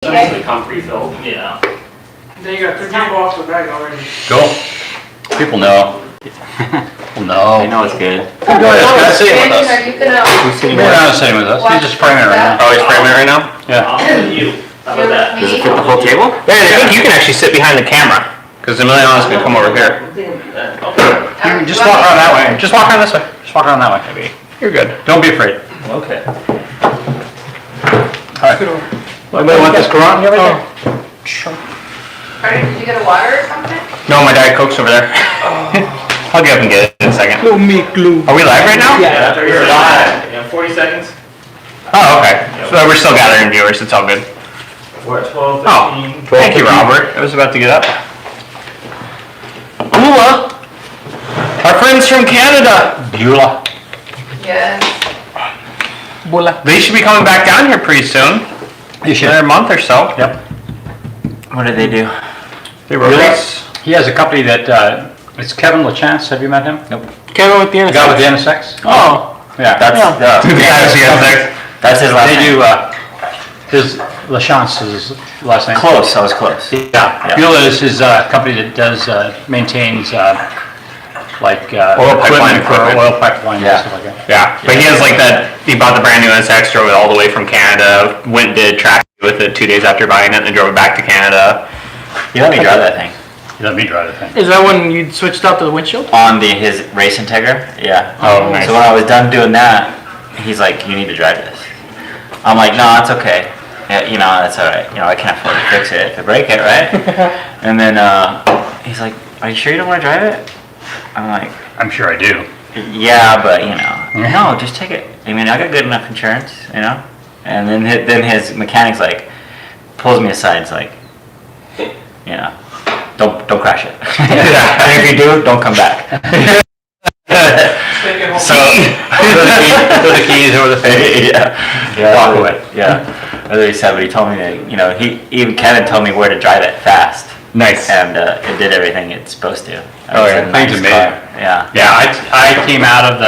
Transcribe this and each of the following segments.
Essentially come pre-filled. Yeah. Then you got 3 people off the bag already. Go. People know. People know. I know it's good. Go ahead, this guy's sitting with us. Are you gonna Who's sitting You're there? not sitting with us. He's just framing it right now. Oh, he's framing it right now? Yeah. I'll put you. How about that? Does it fit the whole table? Yeah, I think you can actually sit behind the camera, because Emiliano's gonna come over here. Okay. Just walk around that way. Just walk around this way. Just walk around that way. Maybe. You're good. Don't be afraid. Okay. All right. Anybody want this Quran here right there? Carter, did you get a water or something? No, my Diet Coke's over there. I'll get up and get it in a second. Glue me, glue. Are we live right now? Yeah, you're live. Yeah, 40 seconds. Oh, okay. So we're still gathering viewers, it's all good. We're at 12, 15. Oh, thank you, Robert. I was about to get up. Beulah! Our friends from Canada! Beulah. Yes. They should be coming back down here pretty soon. You should. In a month or so. Yep. What did they do? They were race. He has a company that, it's Kevin LaChance. Have you met him? Nope. Kevin with the The guy with the NSX? Oh. Yeah. That's his last They name. do, his LaChance is his last name. Close, I was close. Yeah. Beulah is his company that does, maintains, like, Oil pipeline for equipment. oil pipeline and Yeah. stuff like that. Yeah, but he has like that, he bought the brand new NSX, drove it all the way from Canada, went and did track with it 2 days after buying it, and then drove it back to Canada. You let me drive that thing. He let me drive the thing. Is that when you switched out to the windshield? On his Race Integra? Yeah. Oh, nice. So when I was done doing that, he's like, you need to drive this. I'm like, no, it's okay. Yeah, you know, that's alright. You know, I can't afford to fix it to break it, right? And then he's like, are you sure you don't want to drive it? I'm like, I'm sure I do. yeah, but you know, no, just take it. I mean, I got good enough insurance, you know? And then his mechanic's like, pulls me aside, it's like, you know, don't crash it. And if you do, don't come back. So, Throw the keys over the face. yeah. Walk away. Yeah. That's what he said, but he told me that, you know, he even kind of told me where to drive it fast. Nice. And it did everything it's supposed to. Oh, yeah, thing's amazing. Yeah. Yeah, I came out of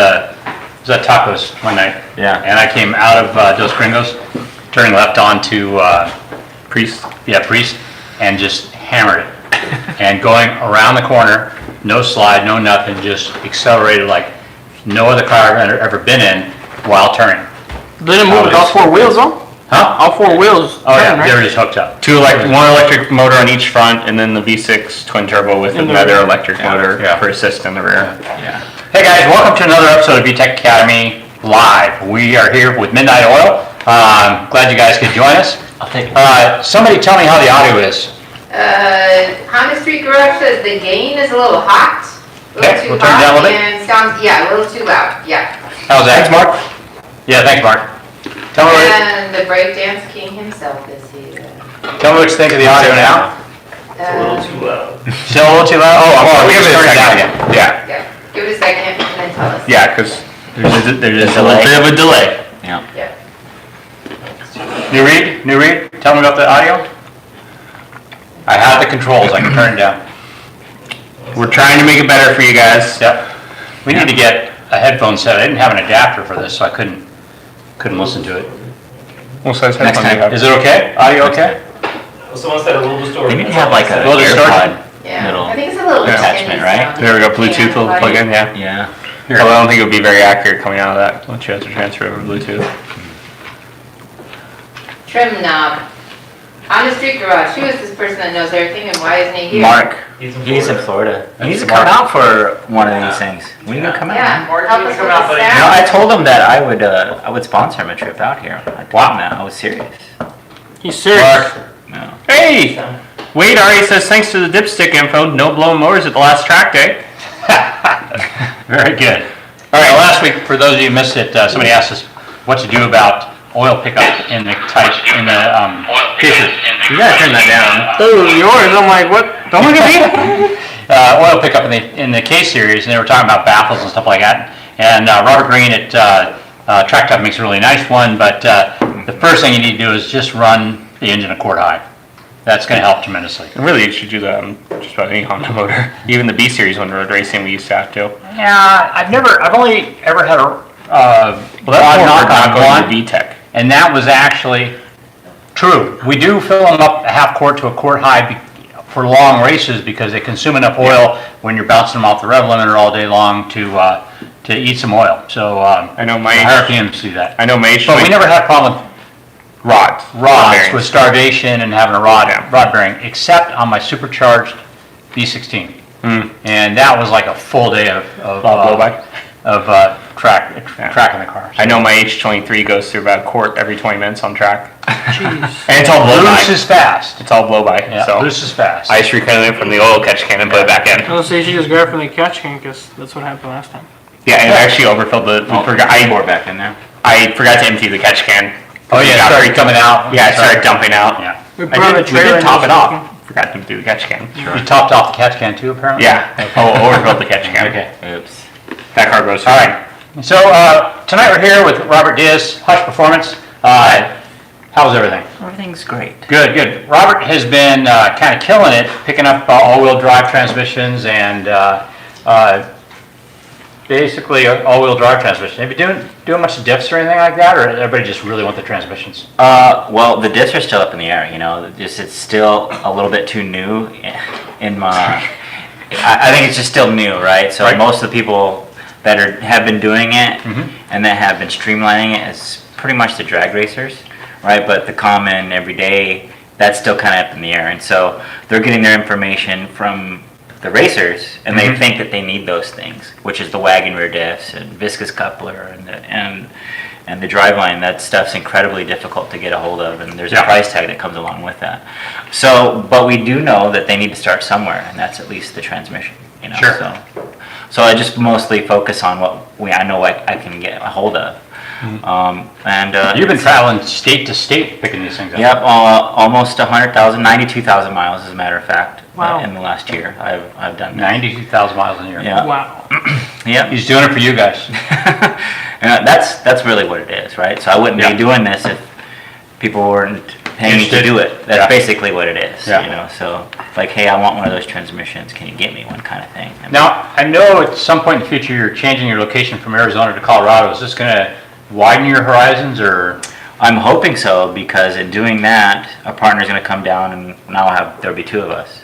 was at Tacos one night. Yeah. And I came out of Dos Gringos, turning left onto Priest. Priest, and just hammered it. And going around the corner, no slide, no nothing, just accelerated like no other car I've ever been in while turning. Didn't move with all 4 wheels though? Huh? All 4 wheels. Oh yeah, turn, right? they were just hooked up. One electric motor on each front, and then the V6 twin turbo with another electric motor for assist in the rear. Yeah. Hey guys, welcome to another episode of VTEC Academy Live. We are here with Midnight Oil. Glad you guys could join us. I'll take it. Somebody tell me how the audio is. Honda Street Garage says the gain is a little hot. A little Okay, too we'll turn it down a hot little bit. and sounds, yeah, a little too loud, yeah. How's that? Thanks, Mark. Yeah, thanks, Mark. Tell me, And the breakdance king himself is here. tell me what you think of the audio now. It's a little too loud. Still a little too loud? Oh, I'm sorry. We Give just it a turned it down second. again. Yeah, Yeah, give it a second and then tell us. yeah, because there's a delay. little bit of a delay. Yeah. Yeah. New read? Tell me about the audio. I have the controls, I can turn it down. We're trying to make it better for you guys. Yep. We need to get a headphone set. I didn't have an adapter for this, so I couldn't listen to it. What size Next headphone do you time. have? Is it okay? Audio okay? Well, someone said a little distorted. They need to have like a Little distortion? AirPod Yeah, little. I think it's a little attachment, tinny right? sound. There we go, Bluetooth will plug in, yeah. Yeah. Although I don't think it would be very accurate coming out of that, once you have to transfer over Bluetooth. Trim knob. Honda Street Garage, who is this person that knows everything and why isn't he here? Mark. He's in He's in Florida. Florida. He needs to come out for one of these things. When are you gonna come Yeah, out? Mark, help you us can with come out, the buddy. You know, I sound. told him that I would sponsor him a trip out here. I told him that. I was serious. He's serious. Mark. No. Hey! Wade already says thanks to the dipstick info, no blown motors at the last track day. Very good. All right, last week, for those of you who missed it, somebody asked us what to do about oil pickup in the Pacer. You gotta turn that down. Oh, yours. I'm like, what? Don't look at me. Oil pickup in the K series, and they were talking about baffles and stuff like that. And Robert Green at Track Top makes a really nice one, but the first thing you need to do is just run the engine a quart high. That's going to help tremendously. And really, you should do that on just about any Honda motor. Even the B series when road racing, we used to have to. Yeah, I've only ever had a Well, that's more knock for not on going one, to VTEC. and that was actually True. We do fill them up a half quart to a quart high for long races because they consume enough oil when you're bouncing them off the rev limiter all day long to eat some oil. So I know my higher RPMs do that. I know my But we never had a problem with rods rods with starvation and having a rod Yeah. bearing, except on my supercharged V16. And that was like a full day of blowback. tracking the car. I know my H23 goes through about a quart every 20 minutes on track. Jeez. And it's all blow by. Loose is fast. It's all blow by. Yeah, So loose is fast. I just recut it from the oil catch can and put it back in. I'll say you should just grab from the catch can because that's what happened last time. Yeah, and I actually overfilled the. Pour it back in there. I forgot to empty the catch can. Oh yeah, it started coming out. Yeah, it started dumping out. Yeah. We We brought a trailer did and top just it off. Forgot to do the catch can. You topped off the catch can too, apparently? Yeah. Overfilled the catch can. Okay. Oops. That car goes. All right. So tonight we're here with Robert Diaz, Hush Performance. How's everything? Everything's great. Good, good. Robert has been kind of killing it, picking up all-wheel drive transmissions and basically all-wheel drive transmission. Have you doing much diffs or anything like that, or everybody just really want the transmissions? Well, the diffs are still up in the air, you know, it's still a little bit too new in my, I think it's just still new, right? So Right. most of the people that have been doing it and that have been streamlining it is pretty much the drag racers, right? But the common everyday, that's still kind of up in the air. And so they're getting their information from the racers, and they think that they need those things, which is the wagon rear diffs and viscous coupler and the driveline. That stuff's incredibly difficult to get a hold of, and there's a price tag that comes along with that. So, but we do know that they need to start somewhere, and that's at least the transmission. You know, Sure. So I just mostly focus on what I know I can get a hold of. You've been traveling state to state picking these things up. Yep, almost 100,000, 92,000 miles as a matter of fact. Wow. In the last year, I've done that. 92,000 miles in a year. Yeah. Wow. Yep. He's doing it for you guys. And that's really what it is, right? So I wouldn't Yeah. be doing this if people weren't paying me to Interested. do it. That's Yeah. basically what it is, Yeah. you know? So like, hey, I want one of those transmissions. Can you get me one kind of thing? And Now, I know at some point in the future you're changing your location from Arizona to Colorado. Is this going to widen your horizons, or? I'm hoping so, because in doing that, a partner's going to come down, and now there'll be two of us.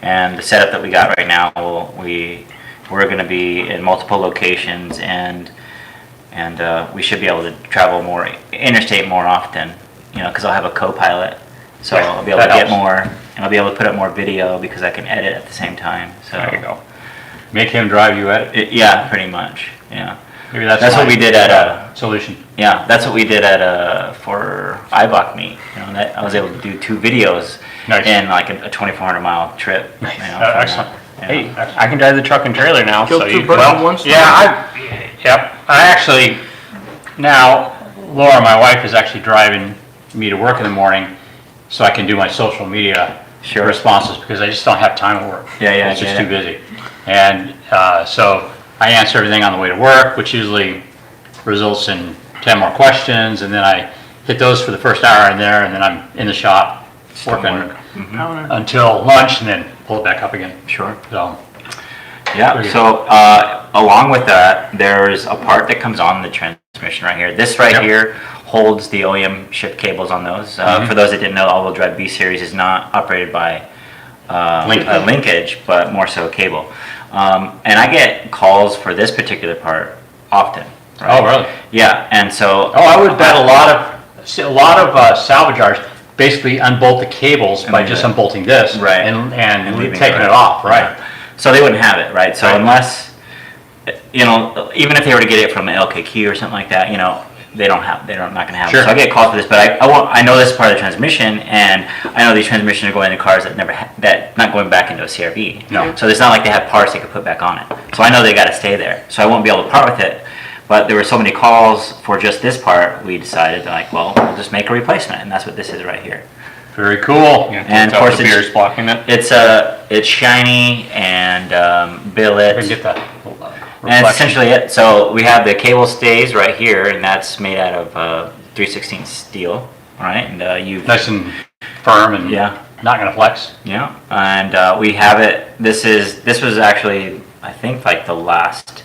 And the setup that we got right now, we're going to be in multiple locations, and we should be able to travel more interstate more often, you know, because I'll have a co-pilot, so Right. I'll be able That to get helps. more, and I'll be able to put up more video because I can edit at the same time. So There you go. Make him drive you at it? yeah, pretty much. Yeah, Maybe That's what we did at solution. yeah, that's what we did at for IBOC meet. You know, that I was able to do 2 videos Nice. in like a 2,400 mile trip. You know, from Excellent. that. Hey, Yeah. I can drive the truck and trailer now, Kill so two you. birds with one stone. I actually, now, Laura, my wife, is actually driving me to work in the morning so I can do my social media Sure. responses because I just don't have time at work. Yeah, yeah, It's just I too get busy. And so I answer everything on the way to work, which usually results in 10 more questions, and then I hit those for the first hour in there, and then I'm in the shop working Counter. until lunch, and then pull it back up again. Sure. So, Yeah. Very So along with that, there's a part that comes on the transmission right here. This right Yep. here holds the OEM shift cables on those. For those that didn't know, all-wheel drive B series is not operated by linkage, but more so cable. And I get calls for this particular part often. Right? oh, really? Yeah, and so. Oh, I would bet a lot of salvagers basically unbolt the cables by leave just it. unbolting this Right. and leaving taking it right. off, right? Yeah. So they wouldn't have it, right? So Right. unless, you know, even if they were to get it from the LKQ or something like that, you know, they're not going to have Sure. it. So I get calls for this, but I know this is part of the transmission, and I know these transmissions are going into cars that not going back into a CRV. No. So it's not like they have parts they could put back on it. So I know they got to stay there. So I won't be able to part with it. But there were so many calls for just this part, we decided like, well, we'll just make a replacement, and that's what this is right here. Very cool. Yeah, And of of course the beer's blocking it. It's shiny and billet. I can get that. And that's essentially it. So we have the cable stays right here, and that's made out of 3/16 steel, right? And you've Nice and firm and Yeah. not going to flex. yeah, and we have it. This was actually, I think, like the last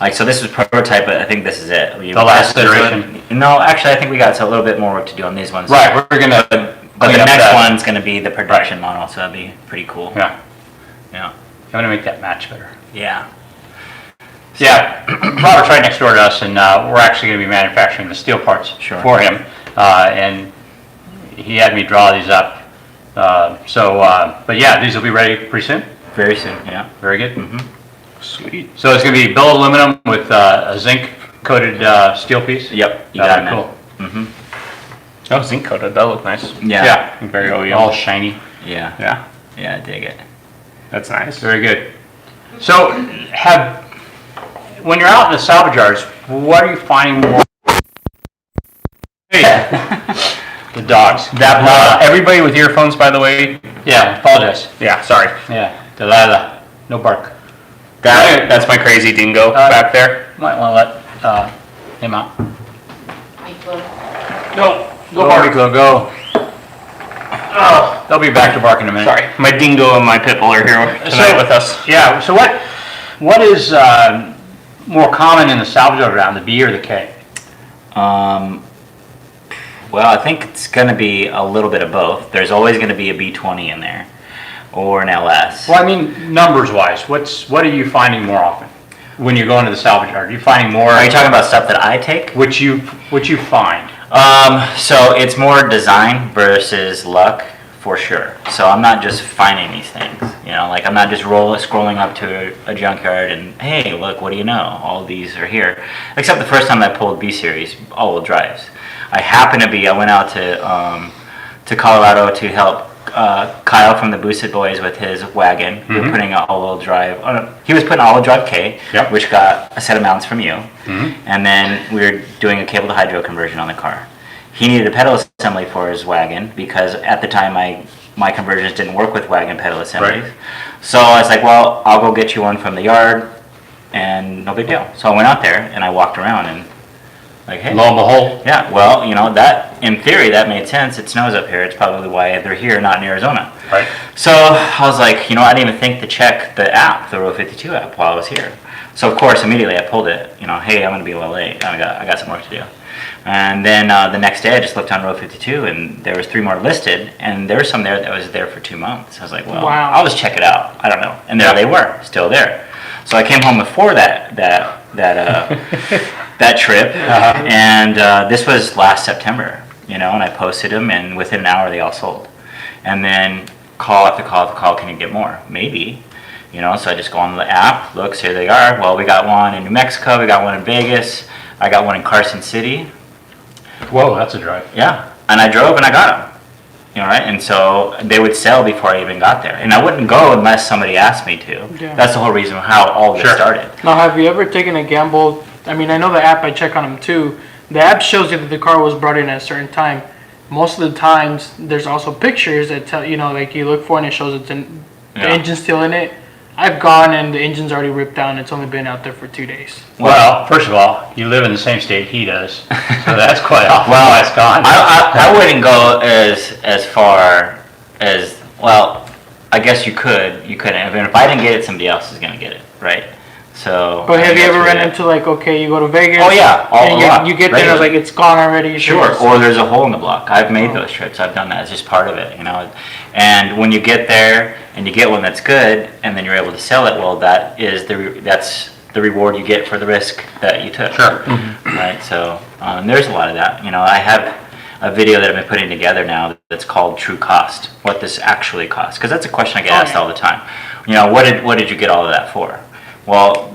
Like, so this was prototype, but I think this is it. The last iteration? No, actually, I think we got a little bit more work to do on these ones. Right, we're gonna But clean the up next that. one's gonna be the production model, so that'd be pretty cool. Yeah, Yeah. I'm gonna make that match better. Yeah. Yeah, Robert's right next door to us, and we're actually gonna be manufacturing the steel parts Sure. for him. And he had me draw these up. But yeah, these will be ready pretty soon. Very soon, yeah. Very good. Sweet. So it's gonna be billet aluminum with a zinc coated steel piece? Yep, you That'd got be it. cool. Mm-hmm. Oh, zinc coated, that looked nice. Yeah. Very OEM. All shiny. Yeah. Yeah, Yeah, I dig it. that's nice. Very good. So when you're out in the salvage yards, what are you finding more? Hey, the dogs. Everybody with earphones, by the way. Yeah, apologize. Yeah, sorry. Yeah, Delilah, no bark. That's my crazy dingo back there. Might want to let him out. Equal. No, go Barty, go. Oh, they'll be back to bark in a minute. Sorry, my dingo and my pit bull are here tonight with us. Yeah, so what is more common in the salvage yard around, the B or the K? Well, I think it's gonna be a little bit of both. There's always gonna be a B20 in there, or an LS. Well, I mean, numbers wise, what are you finding more often when you're going to the salvage yard? Are you finding more? Are you talking about stuff that I take? Which you find? So it's more design versus luck, for sure. So I'm not just finding these things, you know, like I'm not just scrolling up to a junkyard and, hey, look, what do you know? All these are here. Except the first time I pulled B-Series all-wheel drives. I went out to Colorado to help Kyle from the Boosted Boys with his wagon. We were putting an all-wheel drive, he was putting an all-wheel drive K, Yep. which got a set of mounts from you. And then we were doing a cable to hydro conversion on the car. He needed a pedal assembly for his wagon because at the time my conversions didn't work with wagon pedal assemblies. Right. So I was like, well, I'll go get you one from the yard and no big deal. So I went out there and I walked around and like, hey. Lo and behold. Yeah, well, you know, that, in theory, that made sense. It snows up here. It's probably why they're here, not in Arizona. Right. So I was like, you know, I didn't even think to check the app, the Road 52 app, while I was here. So, of course, immediately I pulled it. You know, hey, I'm going to be a little late. I got some work to do. And then the next day I just looked on Road 52 and there was 3 more listed. And there was some there that was there for 2 months. I was like, well, Wow. I'll just check it out. I don't know. And there they were, still there. So I came home before that trip, and this was last September, you know, and I posted them, and within an hour they all sold. And then call after call after call, can you get more? Maybe, you know, so I just go on the app, looks, here they are. Well, we got one in New Mexico, we got one in Vegas, I got one in Carson City. Whoa, that's a drive. Yeah, and I drove and I got them. You know, right? And so they would sell before I even got there. And I wouldn't go unless somebody asked me to. Yeah. That's the whole reason how all this Sure. started. Now, have you ever taken a gamble? I mean, I know the app, I check on them too. The app shows you that the car was brought in at a certain time. Most of the times, there's also pictures that tell, you know, like you look for and it shows the Yeah. engine's still in it. I've gone and the engine's already ripped down. It's only been out there for 2 days. Well, first of all, you live in the same state he does, so that's quite often Well, why it's gone. I wouldn't go as far as, well, I guess you could. You couldn't. I mean, if I didn't get it, somebody else is going to get it, right? So. But have you that's ever run really it. into like, okay, you go to Vegas? Oh, yeah, and a lot, you get there, regularly. like it's gone already. so Sure, it's- or there's a hole in the block. I've made those trips. I've done that. It's just part of it, you know. And when you get there and you get one that's good, and then you're able to sell it, well, that's the reward you get for the risk that you took. Sure. Right. So there's a lot of that. You know, I have a video that I've been putting together now that's called True Cost. What this actually costs, because that's a question I get asked all the time. You know, what did you get all of that for? Well,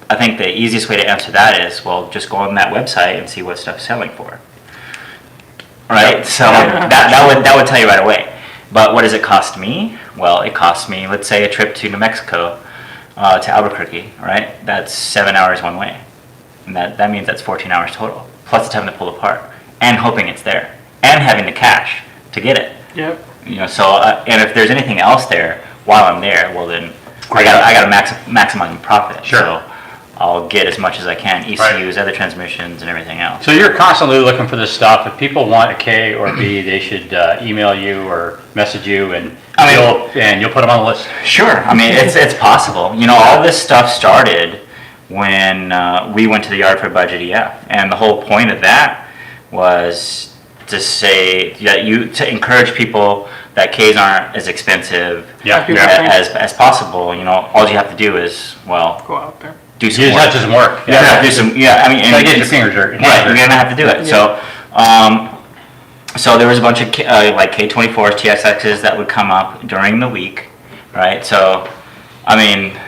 I think the easiest way to answer that is, well, just go on that website and see what stuff's selling for. Right? So that would tell you right away. But what does it cost me? Well, it costs me, let's say, a trip to New Mexico, to Albuquerque, right? That's 7 hours one way. And that means that's 14 hours total. Plus the time to pull apart. And hoping it's there. And having the cash to get it. Yep. You know, so, and if there's anything else there while I'm there, well then, I got to maximize my profit. Sure. So I'll get as much as I can, ECUs, other transmissions, and everything else. So you're constantly looking for this stuff. If people want a K or B, they should email you or message you, and you'll put them on the list. Sure. I mean, it's possible. You know, all this stuff started when we went to the yard for budget EF. And the whole point of that was to say that to encourage people that Ks aren't as expensive Yeah. People as possible. You know, all you have to do is, well, go out there. do some You just work. have to do some work. Yeah, do some. Yeah, I mean, Gotta get your fingers dirty. right, you're gonna have to do it. Yeah. So there was a bunch of like K24s, TSXs that would come up during the week, right? So, I mean,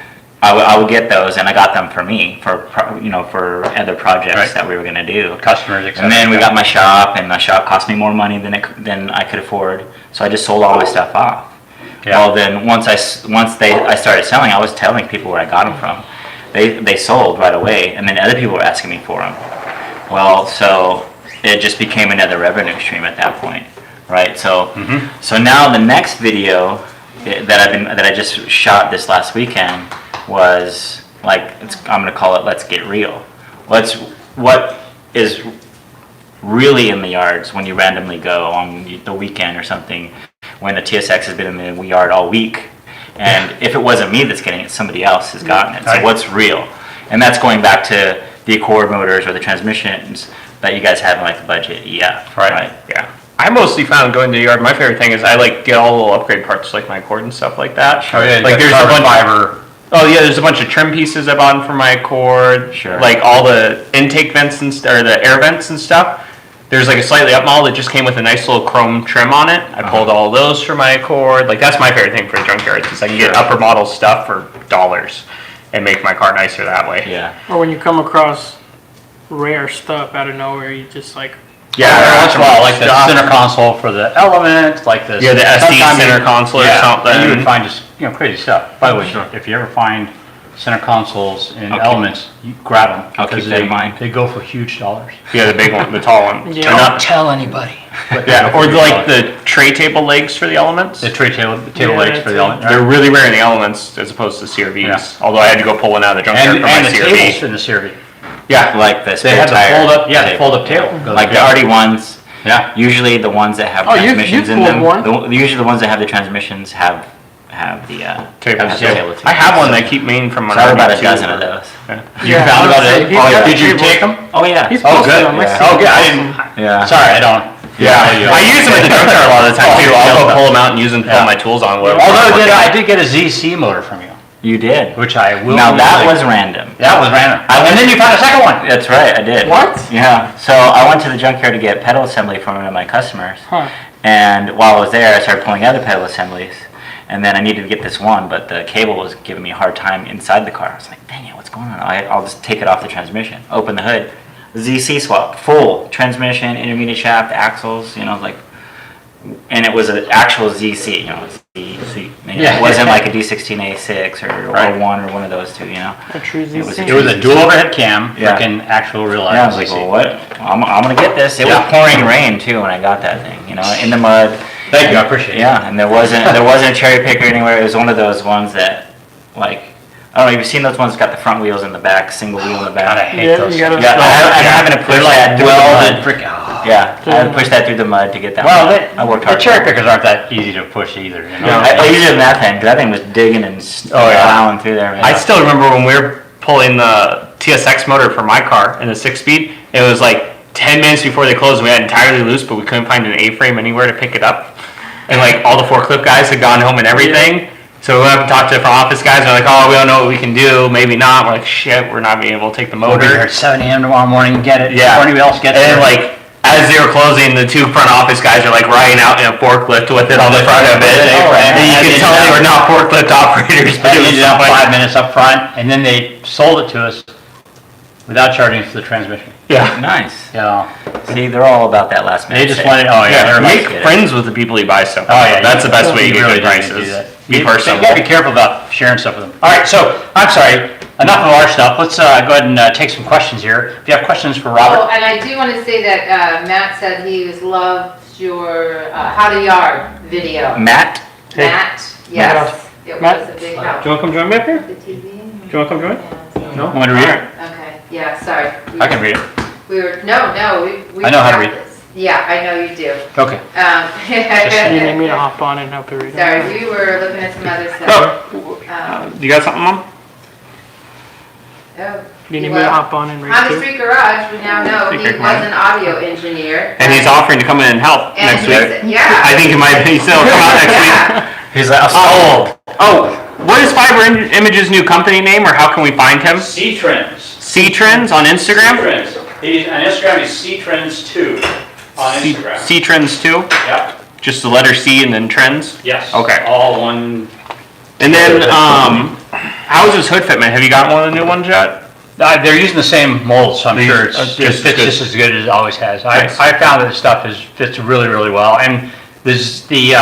I would get those, and I got them for me for other projects Right. that we were gonna do. Customers, etc. And then we got my shop, and my shop cost me more money than I could afford. So I just sold all my stuff off. Yeah. Well, then once I started selling, I was telling people where I got them from. They sold right away, and then other people were asking me for them. Well, so it just became another revenue stream at that point, right? So, so now the next video that I just shot this last weekend was like, I'm gonna call it "Let's Get Real." What is really in the yards when you randomly go on the weekend or something, when the TSX has been in the yard all week, and if it wasn't me that's getting it, somebody else has gotten it. So Right. what's real? And that's going back to the Accord motors or the transmissions that you guys have in like the budget. Yeah, Right. Yeah. I mostly found going to the yard, my favorite thing is I like get all the little upgrade parts like my cord and stuff like that. Oh, yeah, Like there's a carbon bunch fiber. Oh yeah, there's a bunch of trim pieces I bought for my cord. Sure. Like all the intake vents and or the air vents and stuff. There's like a slightly up model that just came with a nice little chrome trim on it. I pulled all those for my Accord. Like that's my favorite thing for a junkyard because I can get Sure. upper model stuff for dollars and make my car nicer that way. yeah. Or when you come across rare stuff out of nowhere, you just like, That's well, like the stuff. center console for the Element, like the Yeah, the SD sometimes center you- console or yeah, something. and you would find just crazy stuff. By the way, if you ever find center consoles in Okay. Elements, you grab them I'll keep because that in mind. they go for huge dollars. Yeah, the big one, the tall one. Yeah. They're not- tell anybody. yeah, or like the tray table legs for the Elements. The tray table Yeah, legs for that's the Element. They're really rare in the Elements as opposed to CRVs. Yeah. Although I had to go pull one out of the junkyard And for my the tables CRV. in the CRV. Yeah, Like the They spare have the tire fold up, the table. fold up table. Goes Like the together. Arty ones. Yeah. Usually the ones that have Oh, you've transmissions in pulled them. one? Usually the ones that have the transmissions have the Table. have the Yeah. table I have one so- that I keep main from So when I have I about was a dozen of those. You Yeah, found I about would say it? he's Oh, got did you tables. take them? Oh yeah. He's Oh, posted good. on my Yeah. site. Oh, good. I didn't. Yeah. Sorry, I don't. Yeah, I use them at the junkyard a lot of the time too. I'll go pull them out and use them to pull Yeah. my tools on. Whatever. Although I did get a ZC motor from you, You did. which I will. Now that use. was random. That was random. And then you found a second one. That's right, I did. What? Yeah. So I went to the junkyard to get pedal assembly from one of my customers. Huh. And while I was there, I started pulling other pedal assemblies. And then I needed to get this one, but the cable was giving me a hard time inside the car. I was like, dang it, what's going on? I'll just take it off the transmission. Open the hood. ZC swap. Full transmission, intermediate shaft, axles, like, and it was an actual ZC, ZC. Yeah. It wasn't like a D16A6 or Right. 01 or one of those two, A true It was ZC. It was a dual overhead cam, Yeah. freaking actual real life. Yeah, I was like, well, what? I'm gonna get this. It Yeah. was pouring rain too when I got that thing, in the mud. Thank you, I appreciate it. Yeah, and there wasn't a cherry picker anywhere. It was one of those ones that, like, I don't know. You've seen those ones that got the front wheels in the back, single wheel in the God, I back. hate Yeah, those. you gotta. Yeah, I'm having to push They're that like through the welded, mud. freaking. Oh. Yeah, I had to push that through the mud to get that. Well, one. I worked the hard. cherry pickers aren't that easy to push either. I used it in that thing. 'Cause that thing was digging and Oh, yeah. plowing through there. Man. I still remember when we were pulling the TSX motor for my car in the 6-speed. It was like 10 minutes before they closed. We had it entirely loose, but we couldn't find an A-frame anywhere to pick it up. And like all the forklift guys had gone home and everything. So we went up and talked to the front office guys. And they're like, "Oh, we don't know what we can do. Maybe not." We're like, "Shit, we're not being able to take the We'll be here motor." at 7 a.m. tomorrow morning and get it Yeah. before anybody else gets And it. then like as they were closing, the two front office guys are like riding out in a forklift with it on the front of it. Oh, And you and could tell they were not forklift operators, but They it was ended up so funny. 5 minutes up front, and then they sold it to us without charging for the transmission. Yeah. Nice. Yeah. See, they're all about that last minute. They just save. wanted, oh yeah, Yeah, they're make like, friends with the people you buy stuff. oh yeah. from. That's the best way to get really good do need to do prices. that. Be You personal. gotta be careful about sharing stuff with them. All right, so, I'm sorry, enough of our stuff. Let's go ahead and take some questions here. If you have questions for Oh, Robert. and I do want to say that Matt said he loved your how to yard video. Matt. Matt, yes. It Matt? was a big Do you help. want to come join me up here? The TV? Do you want to come join? Yeah. No? Want to read it? Okay, yeah, sorry. I can read it. We were, no, we. I know how to got read. this. Yeah, I know you do. Okay. You need me to hop on and help you read it. Sorry, we were looking at some other stuff. Oh, you got something, Mom? Oh, You need me well, to hop on and race Honda too? Street Garage, we now know he Street was Garage. an audio engineer. And he's offering to come in and help And next he's- week. Yeah. I think he might be still come out next week. Yeah. He's like, oh, Oh, what is Image's new company name, or how can we find him? C-Trends. C-Trends on Instagram? C-Trends. He's, on Instagram, he's C-Trends2 on Instagram. C-Trends too? Yep, Just the letter C and then trends? yes. Okay. All one. And then, how's his hood fitment? Have you got one of the new ones yet? They're using the same mold, so I'm These sure are it just fits as good. just as good as it always has. Nice. I found that the stuff fits really, really well. And there's the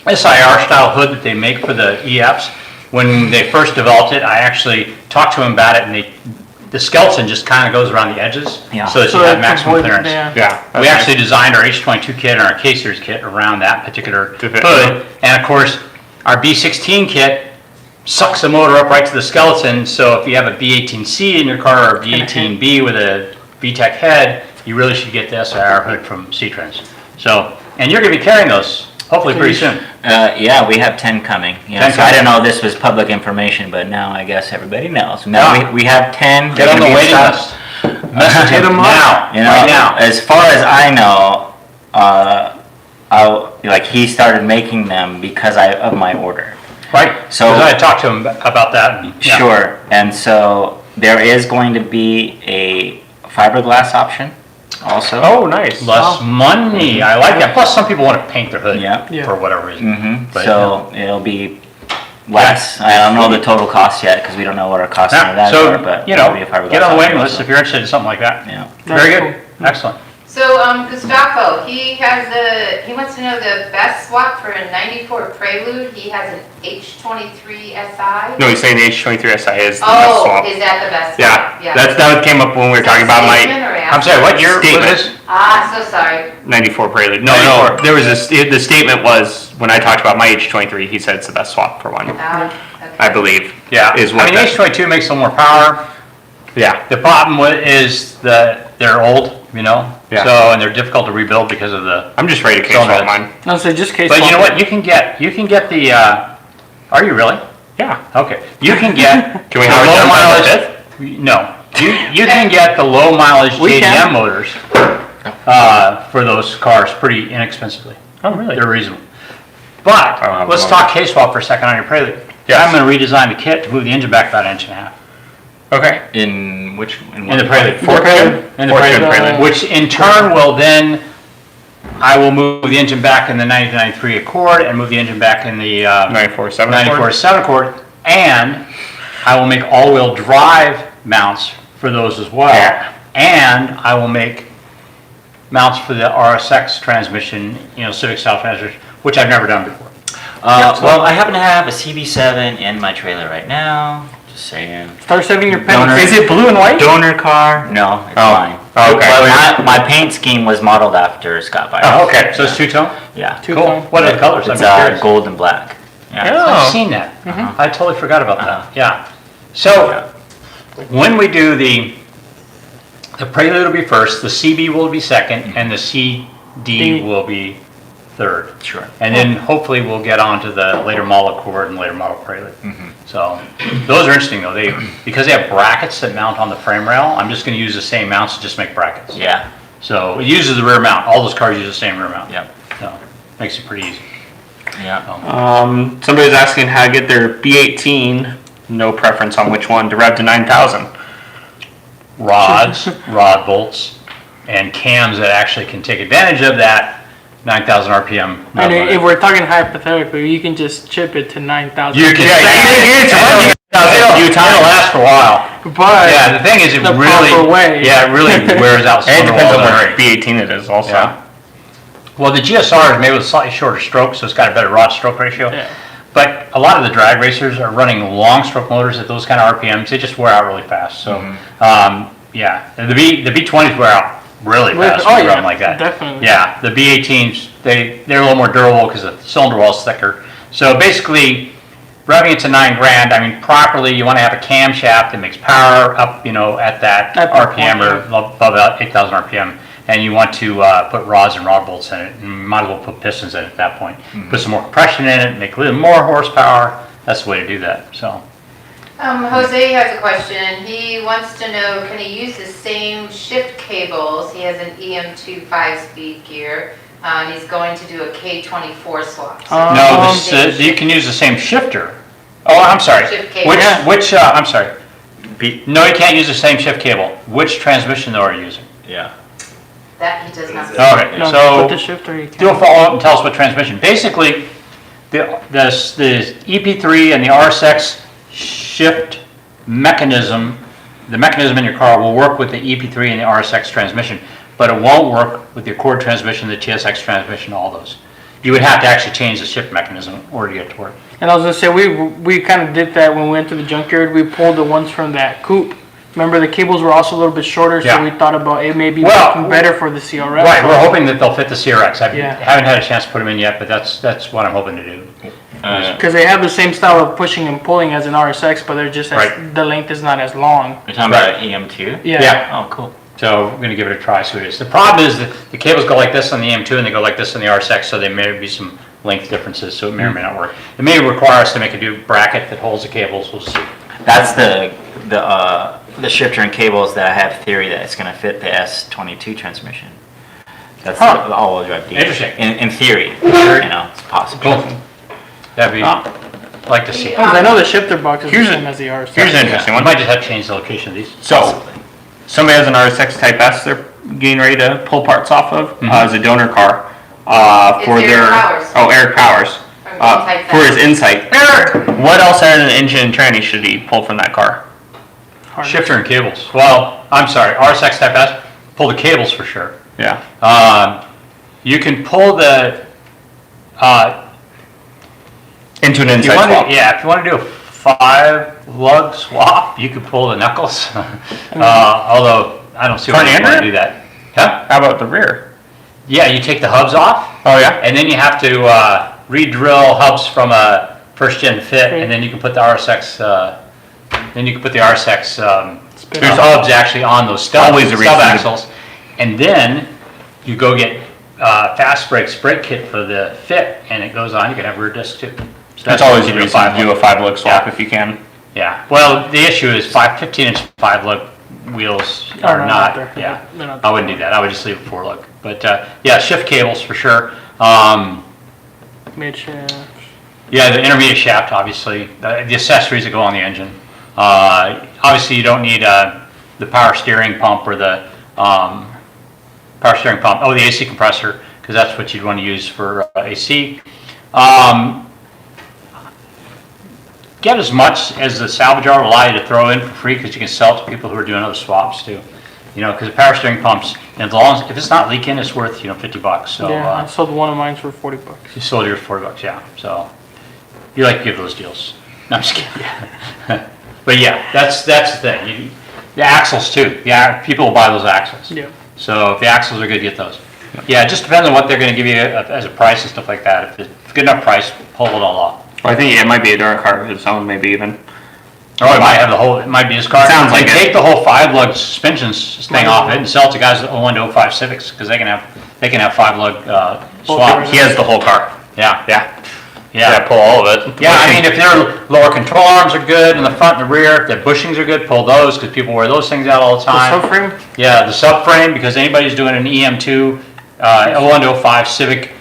SIR style hood that they make for the EFs. When they first developed it, I actually talked to them about it, and the skeleton just kind of goes around the edges, Yeah. so that you So have that maximum avoid- clearance. yeah. Yeah. We actually designed our H22 kit and our K-Series kit around that particular To fit, hood. And of course, our B16 kit sucks the motor up right to the skeleton, so if you have a B18C in your car or a B18B with a VTEC head, you really should get the SIR hood from C-Trends. So, and you're gonna be carrying those, hopefully pretty soon. yeah, we have 10 coming. Yeah, 10 so I coming. didn't know this was public information, but now I guess everybody knows. Now Yeah. we have 10. Get on the They're gonna be waiting stock. list. Message Hit 'em him up. now, You know, right now. as far as I know, like he started making them because of my order. Right, So- because I had talked to him about that. and, yeah. Sure, and so there is going to be a fiberglass option also. Oh, nice. Less money, I like that. Plus, some people want to paint their hood Yeah. Yeah. for whatever reason. Mm-hmm. But, So it'll be less. I don't know the total cost yet because we don't know what our costs Yeah, of that so, are, but you it'll know, be a fiberglass get on the waiting option list also. if you're interested in something like that. Yeah. Very That's good, excellent. So, Gustavo, he wants to know the best swap for a 94 Prelude. He has an H23 SI. No, he's saying the H23 SI is the best Oh, swap. is that the best Yeah, swap? that came up when we were talking about my Statement or I'm sorry, what year was Statement. this? Ah, so sorry. 94 Prelude. No, 94. there was the statement was, when I talked about my H23, he said it's the best swap for one, Okay. I believe. Yeah, Is I what mean, that- H22 makes a little more power. Yeah. The problem is that they're old, you know? Yeah. So, and they're difficult to rebuild because of the, I'm just ready to case Don't swap know. mine. No, so just case. but you know swap what, you can get the, are you really? Yeah. Okay, you can get. Can we the have it low done by the mileage- No, you can get the low mileage We JDM can. motors, for those cars pretty inexpensively. Oh, really? They're reasonable. I don't have But let's one. talk K-swap for a second on your Prelude. Yes. I'm gonna redesign the kit to move the engine back about an inch and a half. Okay. In which? In the Prelude. Fourth gen? In the Fourth gen Prelude. Prelude. Which in turn will then, I will move the engine back in the 90-93 Accord and move the engine back in the 94.7 94.7 Accord, and I will make all-wheel drive mounts for those as well. Yeah. And I will make mounts for the RSX transmission, you know, Civic style transmission, which I've never done before. Well, I happen to have a CB7 in my trailer right now. Just saying. Start saving your Donor. pennies. Is it blue and white? Donor car? No, it's Oh. mine. Oh, okay. But my paint scheme was modeled after Scott Byers. Oh, okay, so it's two-tone? Yeah. Cool. What are the colors? It's I'm curious. gold and black. Yeah. Oh. I've seen that. I totally forgot about that. Yeah. So when we do the Prelude will be first, the CB will be second, and the CD will be third. Sure. And then hopefully we'll get on to the later model Accord and later model Prelude. So those are interesting though. Because they have brackets that mount on the frame rail, I'm just going to use the same mounts to just make brackets. Yeah. So it uses the rear mount. All those cars use the same rear mount. Yep. So makes it pretty easy. Yeah. Somebody's asking how to get their B18, no preference on which one, to rev to 9,000. Rods, rod bolts, and cams that actually can take advantage of that 9,000 RPM. And if we're talking hypothetically, you can just chip it to 9,000. You can it'll last for a while. But Yeah, the thing is, it the really, proper way. yeah, it really wears out And it cylinder depends walls on in a what hurry. B18 it is also. Yeah. Well, the GSR is made with a slightly shorter stroke, so it's got a better rod stroke ratio. Yeah. But a lot of the drag racers are running long stroke motors at those kind of RPMs. They just wear out really fast. So, yeah, and the B20s wear out really fast Oh, when you yeah, run like that. definitely. Yeah, the B18s, they're a little more durable because the cylinder wall is thicker. So basically, revving it to $9,000, I mean, properly, you want to have a camshaft that makes power up, you know, at that At that RPM point, or above 8,000 RPM. And you want to put rods and rod bolts in it, and you might as well put pistons in it at that point. Put some more compression in it, make a little more horsepower. That's the way to do that. So, Jose has a question. He wants to know, can he use the same shift cables? He has an EM2 5-speed gear, and he's going to do a K24 swap. So No, same you can use the same shifter. Oh, I'm sorry. Shift cable. I'm sorry. No, you can't use the same shift cable. Which transmission though are you using? Yeah. That he does not. Okay, No, so put the shifter, you do a can. follow-up and tell us what transmission. Basically, the EP3 and the RSX shift mechanism, the mechanism in your car will work with the EP3 and the RSX transmission, but it won't work with the Accord transmission, the TSX transmission, all those. You would have to actually change the shift mechanism in order to get it to work. And I was gonna say, we kind of did that when we went to the junkyard. We pulled the ones from that coupe. Remember, the cables were also a little bit shorter, so Yeah. we thought about it may be Well, working better for the CRF. Right, we're hoping that they'll fit the CRX. I Yeah. haven't had a chance to put them in yet, but that's what I'm hoping to do. Because they have the same style of pushing and pulling as an RSX, but they're just Right. the length is not as long. You're talking about EM2? Yeah. Oh, cool. So we're gonna give it a try, see what it is. The problem is that the cables go like this on the M2 and they go like this on the RSX, so there may be some length differences, so it may or may not work. It may require us to make a new bracket that holds the cables, we'll see. That's the shifter and cables that I have theory that it's going to fit the S22 transmission. That's Huh. the all-wheel drive diesel. Interesting. In theory, you know, it's possible. Cool. That'd be, like to see. Because I know the shifter box is the Here's a- same as the RSX. Here's an interesting We one. might just have to change the location of these. So, somebody has an RSX Type S they're getting ready to pull parts off of as a donor car for It's their Eric Powers. Eric Powers From Insight for his Fast. Insight. Eric, what else other than engine and tranny should he pull from that car? Harness. Shifter and cables. Well, I'm sorry, RSX Type S, pull the cables for sure. Yeah. You can pull the, Into an if you Insight want swap. to, yeah, if you want to do a 5-lug swap, you could pull the knuckles. Although, I don't see why Front you and want to rear? do that. Huh? How about the rear? Yeah, you take the hubs off, Oh yeah. and then you have to re-drill hubs from a first-gen fit, and then you can put the RSX, Spin there's off. hubs actually on those stub Always a reason to- axles. And then you go get fast brakes brake kit for the fit, and it goes on, you can have rear disc too. So That's always a what you reason to do a 5-lug swap Yeah. if you can. Yeah, well, the issue is 15-inch 5-lug wheels Oh, are no, not, there. yeah. They're not I wouldn't do that, I would just leave it 4-lug. But, yeah, shift cables for sure. Mid-shift. Yeah, the intermediate shaft, obviously, the accessories that go on the engine. Obviously, you don't need the power steering pump or the the AC compressor, because that's what you'd want to use for AC. Get as much as the salvage yard will allow you to throw in for free, because you can sell it to people who are doing other swaps too. You know, because the power steering pumps, and as long as, if it's not leaking, it's worth, $50. So Yeah, I sold one of mine for $40. you sold yours for $40, yeah. So you like to give those deals. No, I'm just kidding. But yeah, that's the thing. The axles too. Yeah, people will buy those axles. Yeah. So if the axles are good, get those. Yeah, it just depends on what they're going to give you as a price and stuff like that. If it's a good enough price, pull it all off. Well, I think it might be a donor car of its own, maybe even. Or it might have the whole. It might be his car. Sounds like You it. take the whole 5-lug suspension thing off it and sell it to guys that own 05 Civics, because they can have 5-lug swaps. He has the whole car. Yeah. Yeah. Yeah. Pull all of it. Yeah, I mean, if their lower control arms are good in the front and the rear, if their bushings are good, pull those, because people wear those things out all the The time. subframe? Yeah, the subframe, because anybody's doing an EM2, 01 to 05 Civic,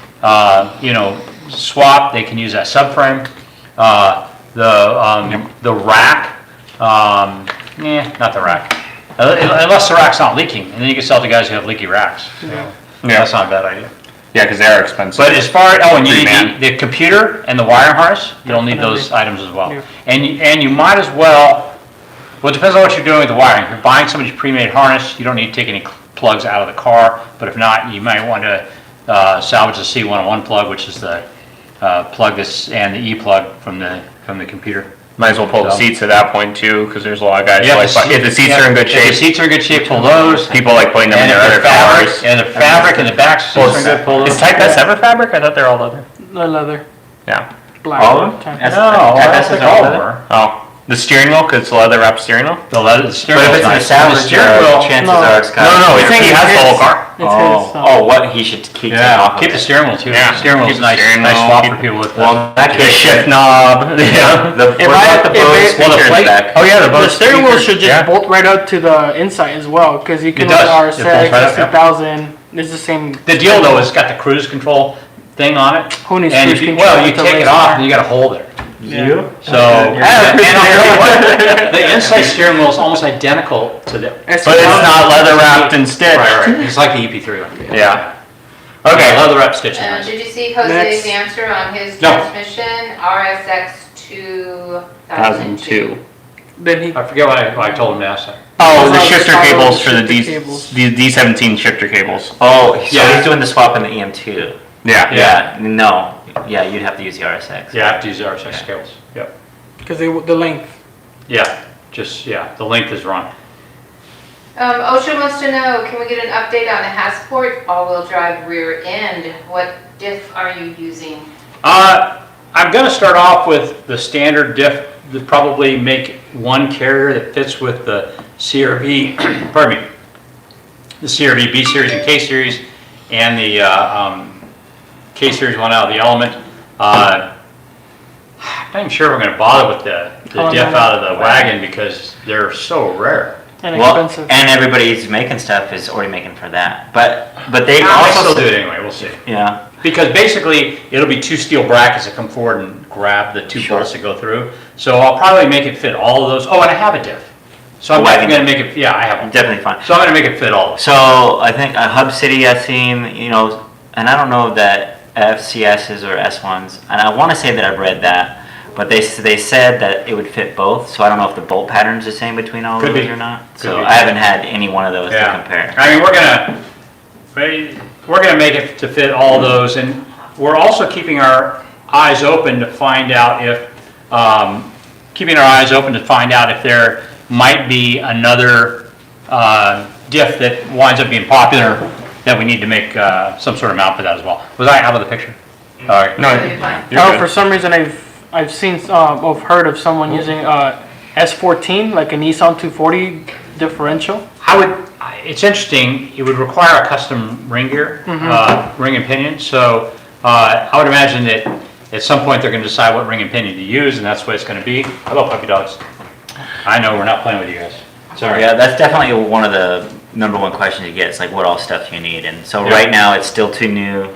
swap, they can use that subframe. The rack, not the rack. Unless the rack's not leaking, and then you can sell to guys who have leaky racks. Yeah. That's not a bad idea. Yeah, because they are expensive. But as far, and you Free need man. the computer and the wiring harness, you'll need those items as well. Yeah. And you might as well, it depends on what you're doing with the wiring. If you're buying somebody's pre-made harness, you don't need to take any plugs out of the car, but if not, you might want to salvage the C101 plug, which is the plug and the E-plug from the computer. Might as well pull the So- seats at that point too, because there's a lot of guys Yeah, like, if the seats are in good If the shape, seats are in good shape, pull those. people like putting them in And if their they're other fabric, cars. and the fabric and the back seats are good, pull those. Is Type S ever fabric? I thought they're all leather. The leather. Yeah. Black. All of them? Type. That's- No, Type I S don't is think all all leather? were. Oh, The steering wheel, because it's a leather wrapped steering wheel? The steering But if wheel's it's in a nice. salvage The steering yard, wheel, chances No. are it's got. No, I think he it's has the whole his. car. It's Oh, his. oh, what he should keep taking yeah, off keep of the it. steering wheel too. Yeah, The steering wheel's keep the nice, steering nice wheel, swap keep- for people with Well, that The case, shift knob. Yeah. what If about the if Bose it- speakers plate- back? Oh, yeah, they're The both. steering wheel speakers. should just Yeah. bolt right up to the inside as well, because you can It look at does. It bolts right up, RSX, yeah. 2000, it's the same. The deal though is it's got the cruise control thing on it. Who needs And cruise if you, control well, you with a take it race off car? and you got a hole there. You? So, and I'll tell you what, the inside steering wheel is almost identical to the. But it's not leather wrapped and stitched. Right. It's like the EP3 one. Yeah. Okay, Okay. leather wrap stitching. Did you see Jose's Next. answer on his No. transmission? RSX 2002. Then he, I forget what I told him to ask that. Oh, the Oh, shifter the cables for the shifter D, cables. the D17 shifter cables. Oh, so Yeah. he's doing the swap in the EM2. Yeah. Yeah, no, yeah, you'd have to use the RSX. Yeah, I have to use the RSX cables. Yep. because the length. Yeah, the length is wrong. OSHA wants to know, can we get an update on the Hasport all-wheel drive rear end? What diff are you using? I'm gonna start off with the standard diff, that probably make one carrier that fits with the CRV, pardon me, the CRV B series and K series, and the K series one out of the Element. I'm not even sure we're gonna bother with the Oh, diff no. out of the wagon because they're so rare. And Well, expensive. and everybody who's making stuff is already making for that. But they I'll also still do it anyway, we'll see. Yeah. Because basically, it'll be two steel brackets that come forward and grab the two Sure. bolts that go through. So I'll probably make it fit all of those. Oh, and I have a diff. So I'm A wagon definitely gonna make it, yeah, I have one. Definitely fine. So I'm gonna make it fit all of those. So I think Hub City I've seen, and I don't know that FCSs or S1s, and I want to say that I've read that, but they said that it would fit both. So I don't know if the bolt pattern's the same between all Could of those be. or not. Could So be. I haven't had any one of those to Yeah. compare. I mean, we're gonna make it to fit all those, and we're also keeping our eyes open to find out if, there might be another diff that winds up being popular that we need to make some sort of mount for that as well. Was I out of the picture? All right. No, You're fine. you're Oh, good. for some reason I've seen, I've heard of someone using S14, like a Nissan 240 differential. It's interesting, it would require a custom ring gear, ring and pinion, so I would imagine that at some point they're gonna decide what ring and pinion to use, and that's what it's gonna be. Hello, puppy dogs. I know, we're not playing with you guys. Sorry. Yeah, that's definitely one of the number one questions you get. It's like, what all stuff you need? And so Yeah. right now, it's still too new,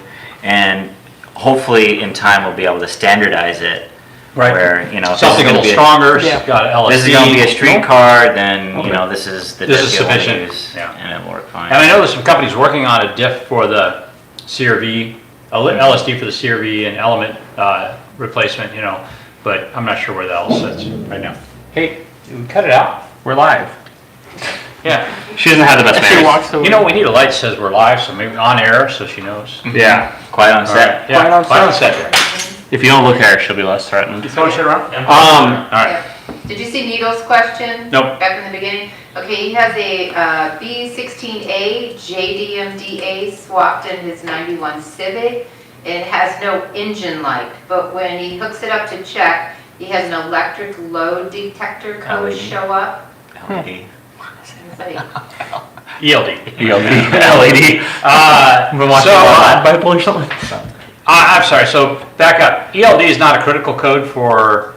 and hopefully in time we'll be able to standardize it. Right. Where, if this is Something a gonna little be stronger, Yeah. got an LSD. this is gonna be a street Nope. car, then, Okay. this is the This diff is you wanna sufficient. use, Yeah. and it'll work fine. And I know there's some companies working on a diff for the CRV, LSD for the CRV and Element replacement, but I'm not sure where that all sits right now. Hey, we cut it out? We're live. Yeah. She doesn't have the best She manners. walks away. We need a light that says we're live, so maybe on air, so she knows. Yeah. Quiet on All set. right, yeah, Quiet on quiet on set. set there. If you don't look at her, she'll be less threatened. You throwing shit around? All right. Yeah. Did you see Needle's question? Nope. Back in the beginning? Okay, he has a B16A JDMDA swapped in his 91 Civic. It has no engine light, but when he hooks it up to check, he has an electric load detector code LED. show up. LED. It's like, ELD. LED. Been watching a lot Bible or something. I'm sorry, so back up. ELD is not a critical code for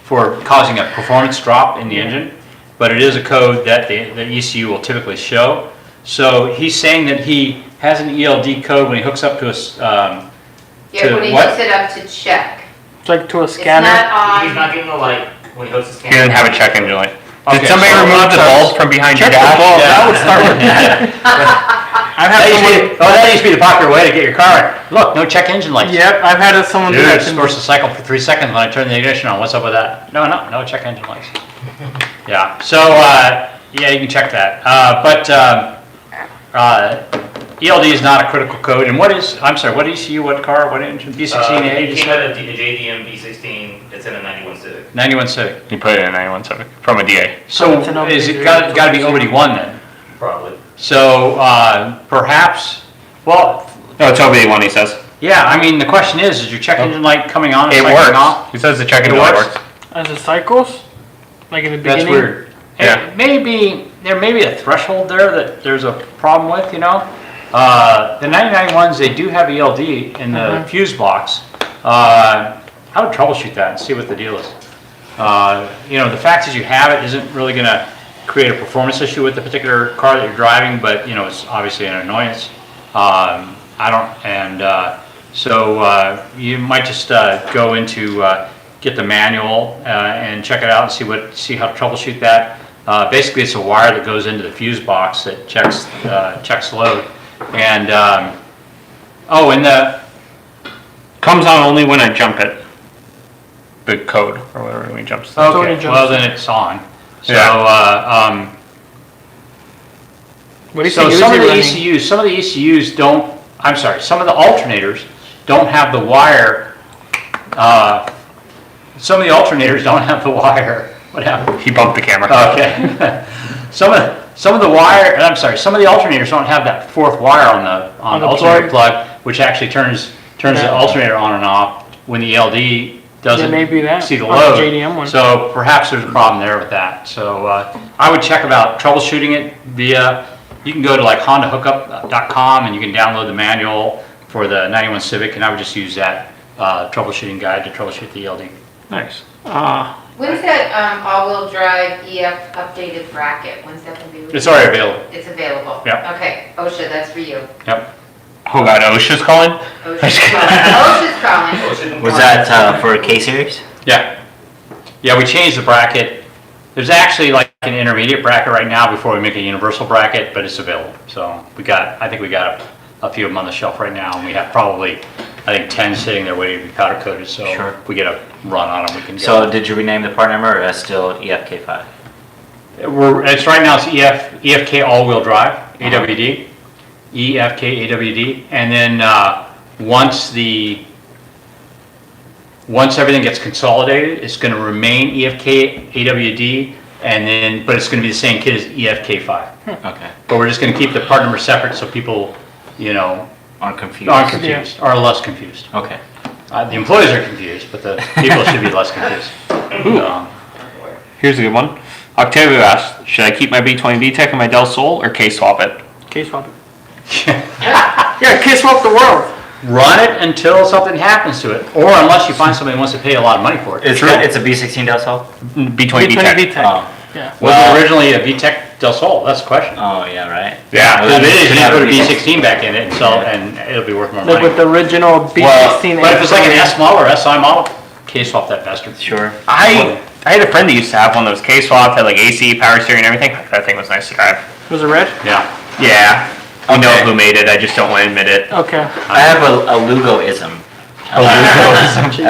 causing a performance drop in the engine, but it is a code that the ECU will typically show. So he's saying that he has an ELD code when he hooks up to a, yeah, To when he what? hooks it up to check. It's like to a It's scanner. not He's on, not getting the light when he hooks his He camera. doesn't have a check engine light. Okay, Did somebody so remove the bulb from behind your Check the dash? bulb, Yeah. that would start with I've had someone, that used to be the popular way to get your car. Look, no check engine lights. yep, I've had someone do Dude, that it's to me. supposed to cycle for 3 seconds when I turn the ignition on. What's up with that? No check engine lights. Yeah, so, yeah, you can check that. ELD is not a critical code. And what ECU, what car, what engine? B16A? He came out of the JDM B16, it's in a 91 Civic. 91 Civic. He put it in a 91 Civic from a DA. So it's an is it OBD. got to be OBD1 then? Probably. So perhaps, well, No, it's OBD1, he says. yeah, I mean, the question is your check engine light coming on and It cycling works. off? He says the check engine It light works? works. As it cycles, like in the That's beginning. weird. Yeah. There may be a threshold there that there's a problem with, you know? The 99 ones, they do have ELD in the fuse box. I would troubleshoot that and see what the deal is. You know, the fact that you have it isn't really gonna create a performance issue with the particular car that you're driving, but you know, it's obviously an annoyance. So you might just go into get the manual and check it out and see how to troubleshoot that. Basically, it's a wire that goes into the fuse box that checks load. And and the Comes on only when I jump it. The code or whatever when he jumps. Tony okay, jumps well then it's on. So Yeah. What do you so think? some of the ECUs don't. I'm sorry, some of the alternators don't have the wire. Some of the alternators don't have the wire. What happened? He bumped the camera. Okay. some of the wire. I'm sorry. Some of the alternators don't have that fourth wire on the alternator plug, which actually turns the alternator on and off when the LD doesn't maybe that see the on the load. JDM one. So perhaps there's a problem there with that. So I would check about troubleshooting it via. You can go to like HondaHookup.com and you can download the manual for the 91 Civic, and I would just use that troubleshooting guide to troubleshoot the ELD. Nice. When's that all-wheel drive EF updated bracket? When's that gonna be? It's already available. It's available? Yep. Okay, OSHA, that's for you. Yep. Oh God, OSHA's calling. OSHA's calling. OSHA's calling. Was that for K series? Yeah. Yeah, we changed the bracket. There's actually like an intermediate bracket right now before we make a universal bracket, but it's available. So I think we got a few of them on the shelf right now, and we have probably, I think 10 sitting there waiting to be powder coated. So Sure. if we get a run on them, we can get So them. did you rename the part number, or that's still EFK5? It's right now it's EFK all-wheel drive, AWD, EFK AWD, and then once everything gets consolidated, it's going to remain EFK AWD, but it's going to be the same kit as EFK5. Okay. But we're just going to keep the part number separate so people, you know, I'm confused. aren't confused, are less confused. Okay. The employees are confused, but the people should be less confused. Here's a good one. Octavio asked, should I keep my B20 VTEC and my Del Sol or K-swap it? K-swap it. Yeah, K-swap the world. Run it until something happens to it, or unless you find somebody who wants to pay a lot of money for it. It's a B16 Del Sol? B20 VTEC. VTEC. Oh. Yeah. Was it originally a VTEC Del Sol? That's the question. Oh, yeah, right. Yeah. Well, It is, you have put a a V16 back in it, and it'll be worth more Like money. with the original B16. But if it's like an S model or SI model, K-swap that bastard. Sure. I had a friend that used to have one of those K-swaps, had like AC, power steering, and everything. That thing was nice to drive. Was it red? Yeah. Yeah. We know Okay. who made it. I just don't want to admit it. Okay. I have a Lugo-ism.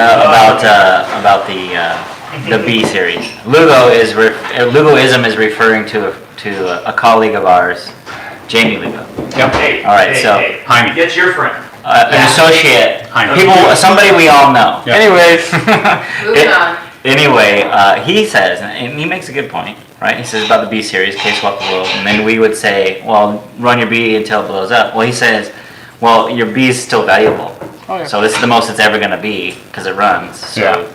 About the B series. Lugo-ism is referring to a colleague of ours, Jamie Lugo. Yep. Hey, All right, hey, so- hey, Jaime. It's your friend. An associate, Jaime. somebody we all know. Yeah. Anyways, Moving on. Anyway, he says, and he makes a good point, right? He says about the B series, K-swap the world, and then we would say, well, run your B until it blows up. Well, he says, well, your B is still valuable. Oh, yeah. So this is the most it's ever going to be because it runs. So Yeah.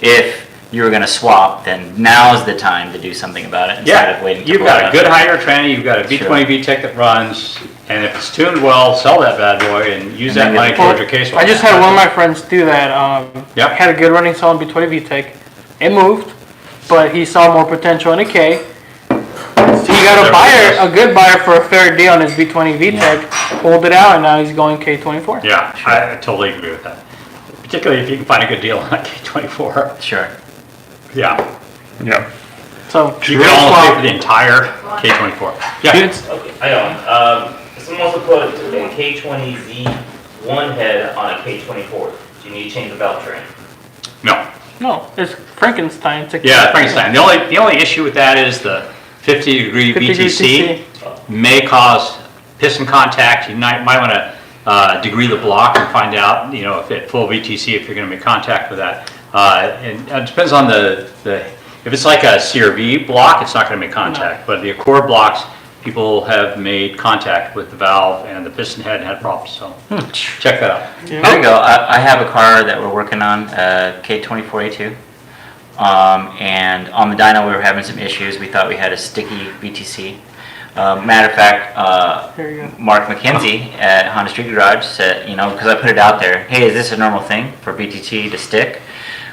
if you were going to swap, then now's the time to do something about it instead of waiting. You've got a good hydro tranny, you've got a B20 VTEC that runs, and if it's tuned well, sell that bad boy and use that And then money get- towards your K-swap. I just had one of my friends do that. Yep. Had a good running cell in B20 VTEC. It moved, but he saw more potential in a K. So he got a good buyer for a fair deal on his B20 VTEC, pulled it out, and now he's going K24. Yeah, I totally agree with that. Particularly if you can find a good deal on a K24. Sure. Yeah. Yeah. So You can almost pay for the entire K24. Yeah. Okay, I know. Someone wants to put a K20Z1 head on a K24. Do you need to change the belt train? No. no, it's Frankenstein. It's a Yeah, Frankenstein. The only issue with that is the 50-degree 50 degree VTC may cause piston contact. You might want to degree the block and find out, you know, if at full VTC, if you're going to make contact with that. And it depends on if it's like a CRV block, it's not going to make contact. But the Accord blocks, people have made contact with the valve and the piston head and had problems. So check that out. There you go. I have a car that we're working on, K24A2. and on the dyno we were having some issues. We thought we had a sticky VTC. Matter of fact, Here you go. Mark McKenzie at Honda Street Garage said, you know, because I put it out there, hey, is this a normal thing for VTT to stick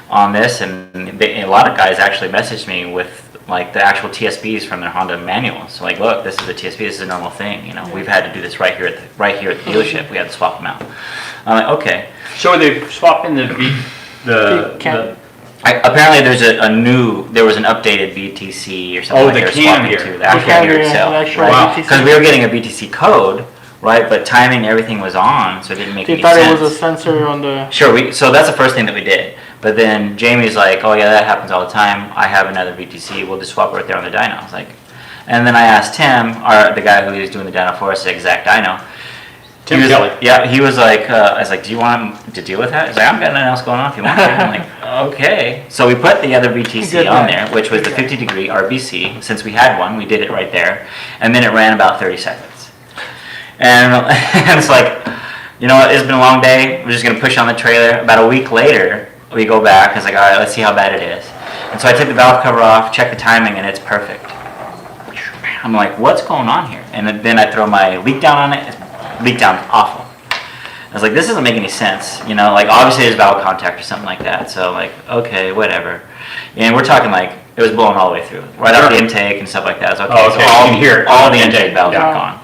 on this? And a lot of guys actually messaged me with like the actual TSBs from their Honda manuals. So like, look, this is the TSB, this is a normal thing. You know, we've had to do this right here at the dealership. We had to swap them out. I'm like, okay. So are they swapping the Cam. Apparently there was an updated VTC or something like the they're cam swapping gear. to the actual cam gear gear, itself. the actual Right? VTC. Because we were getting a VTC code, right? But timing and everything was on, so it didn't make You any thought sense. it was a sensor on the. Sure, so that's the first thing that we did. But then Jamie's like, oh yeah, that happens all the time. I have another VTC. We'll just swap it right there on the dyno. I was like, and then I asked Tim, the guy who was doing the dyno for us, the exact dyno. Tim He was- Kelly. Yeah, he was like, I was like, do you want him to deal with that? He's like, I've got nothing else going on if you want to. I'm like, okay. So we put the other VTC Good on guy. there, which was the 50-degree RBC. Since we had one, we did it right there. And then it ran about 30 seconds. And it's like, you know what, it's been a long day. We're just going to push on the trailer. About a week later, we go back. I was like, all right, let's see how bad it is. And so I took the valve cover off, checked the timing, and it's perfect. I'm like, what's going on here? And then I throw my leak down on it. Leak down awful. I was like, this doesn't make any sense. You know, like obviously there's valve contact or something like that. So like, okay, whatever. And we're talking like, it was blowing all the way through. Right out the intake and stuff like that. I was okay. Oh, So okay. all, You can hear it. all the Intake, intake valves yeah. are gone.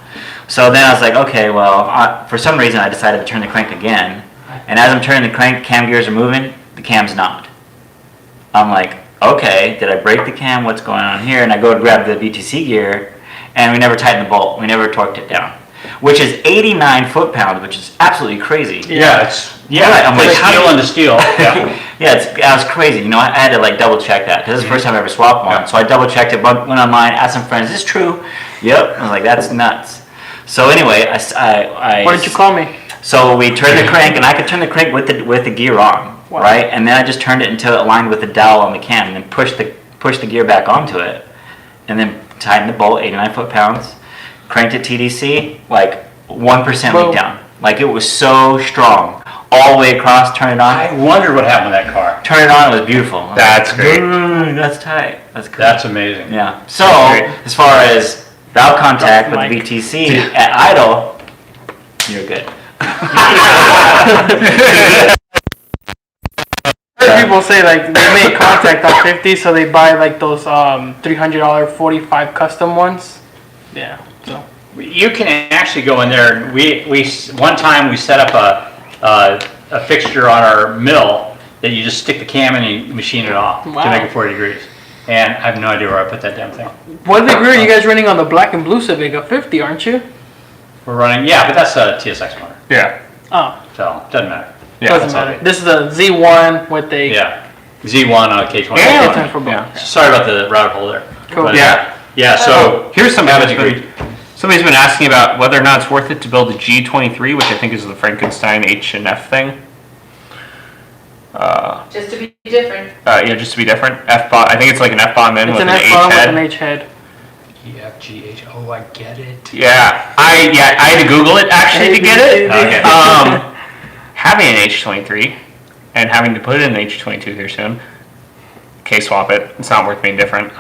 So then I was like, okay, well, for some reason I decided to turn the crank again. And as I'm turning the crank, cam gears are moving, the cam's not. I'm like, okay, did I break the cam? What's going on here? And I go to grab the VTC gear, and we never tightened the bolt. We never torqued it down, which is 89 foot-pounds, which is absolutely crazy. Yeah, it's Right, I'm like, how steel do you- into steel. Yeah. Yeah, that was crazy. You know, I had to like double check that because this is the first time I ever swapped one. So I double checked it, went online, asked some friends, is this true? Yep. I was like, that's nuts. So anyway, I Why didn't you call me? So we turned the crank, and I could turn the crank with the gear on, Wow. right? And then I just turned it until it aligned with the dowel on the cam, and then pushed the gear back onto it, and then tightened the bolt, 89 foot-pounds, cranked it TDC, like 1% Boom. leak down. Like it was so strong, all the way across. Turn it on. I wondered what happened with that car. Turn it on. It was beautiful. I was That's like, great. That's tight. That's cool. That's amazing. Yeah. So That's great. as far as valve contact with Mike. the VTC at idle, you're good. I heard people say like they make contact on 50, so they buy like those $300 45 custom ones. Yeah. So You can actually go in there. One time we set up a fixture on our mill that you just stick the cam in and you machine it off Wow. to make it 40 degrees. And I have no idea where I put that damn thing. what degree are you guys running on the black and blue Civic? A 50, aren't you? We're running, yeah, but that's a TSX motor, Yeah. Oh, so it doesn't matter. Yeah, doesn't that's matter. okay. This is a Z1 with a Yeah, Z1 on a K20. Yeah, it's for both. Yeah. Sorry about the rabbit hole there. Cool. But, Yeah. Yeah, so Here's something have a that's degree. somebody's been asking about whether or not it's worth it to build a G23, which I think is the Frankenstein H and F thing. Just to be different. Just to be different. F-bomb. I think it's like an F-bomb in It's with an an H F-bomb with head. an H head. EFGH, oh, I get it. Yeah, I had to Google it actually to get it. Okay. Having an H23 and having to put it in an H22 here soon. K-swap it. It's not worth being different.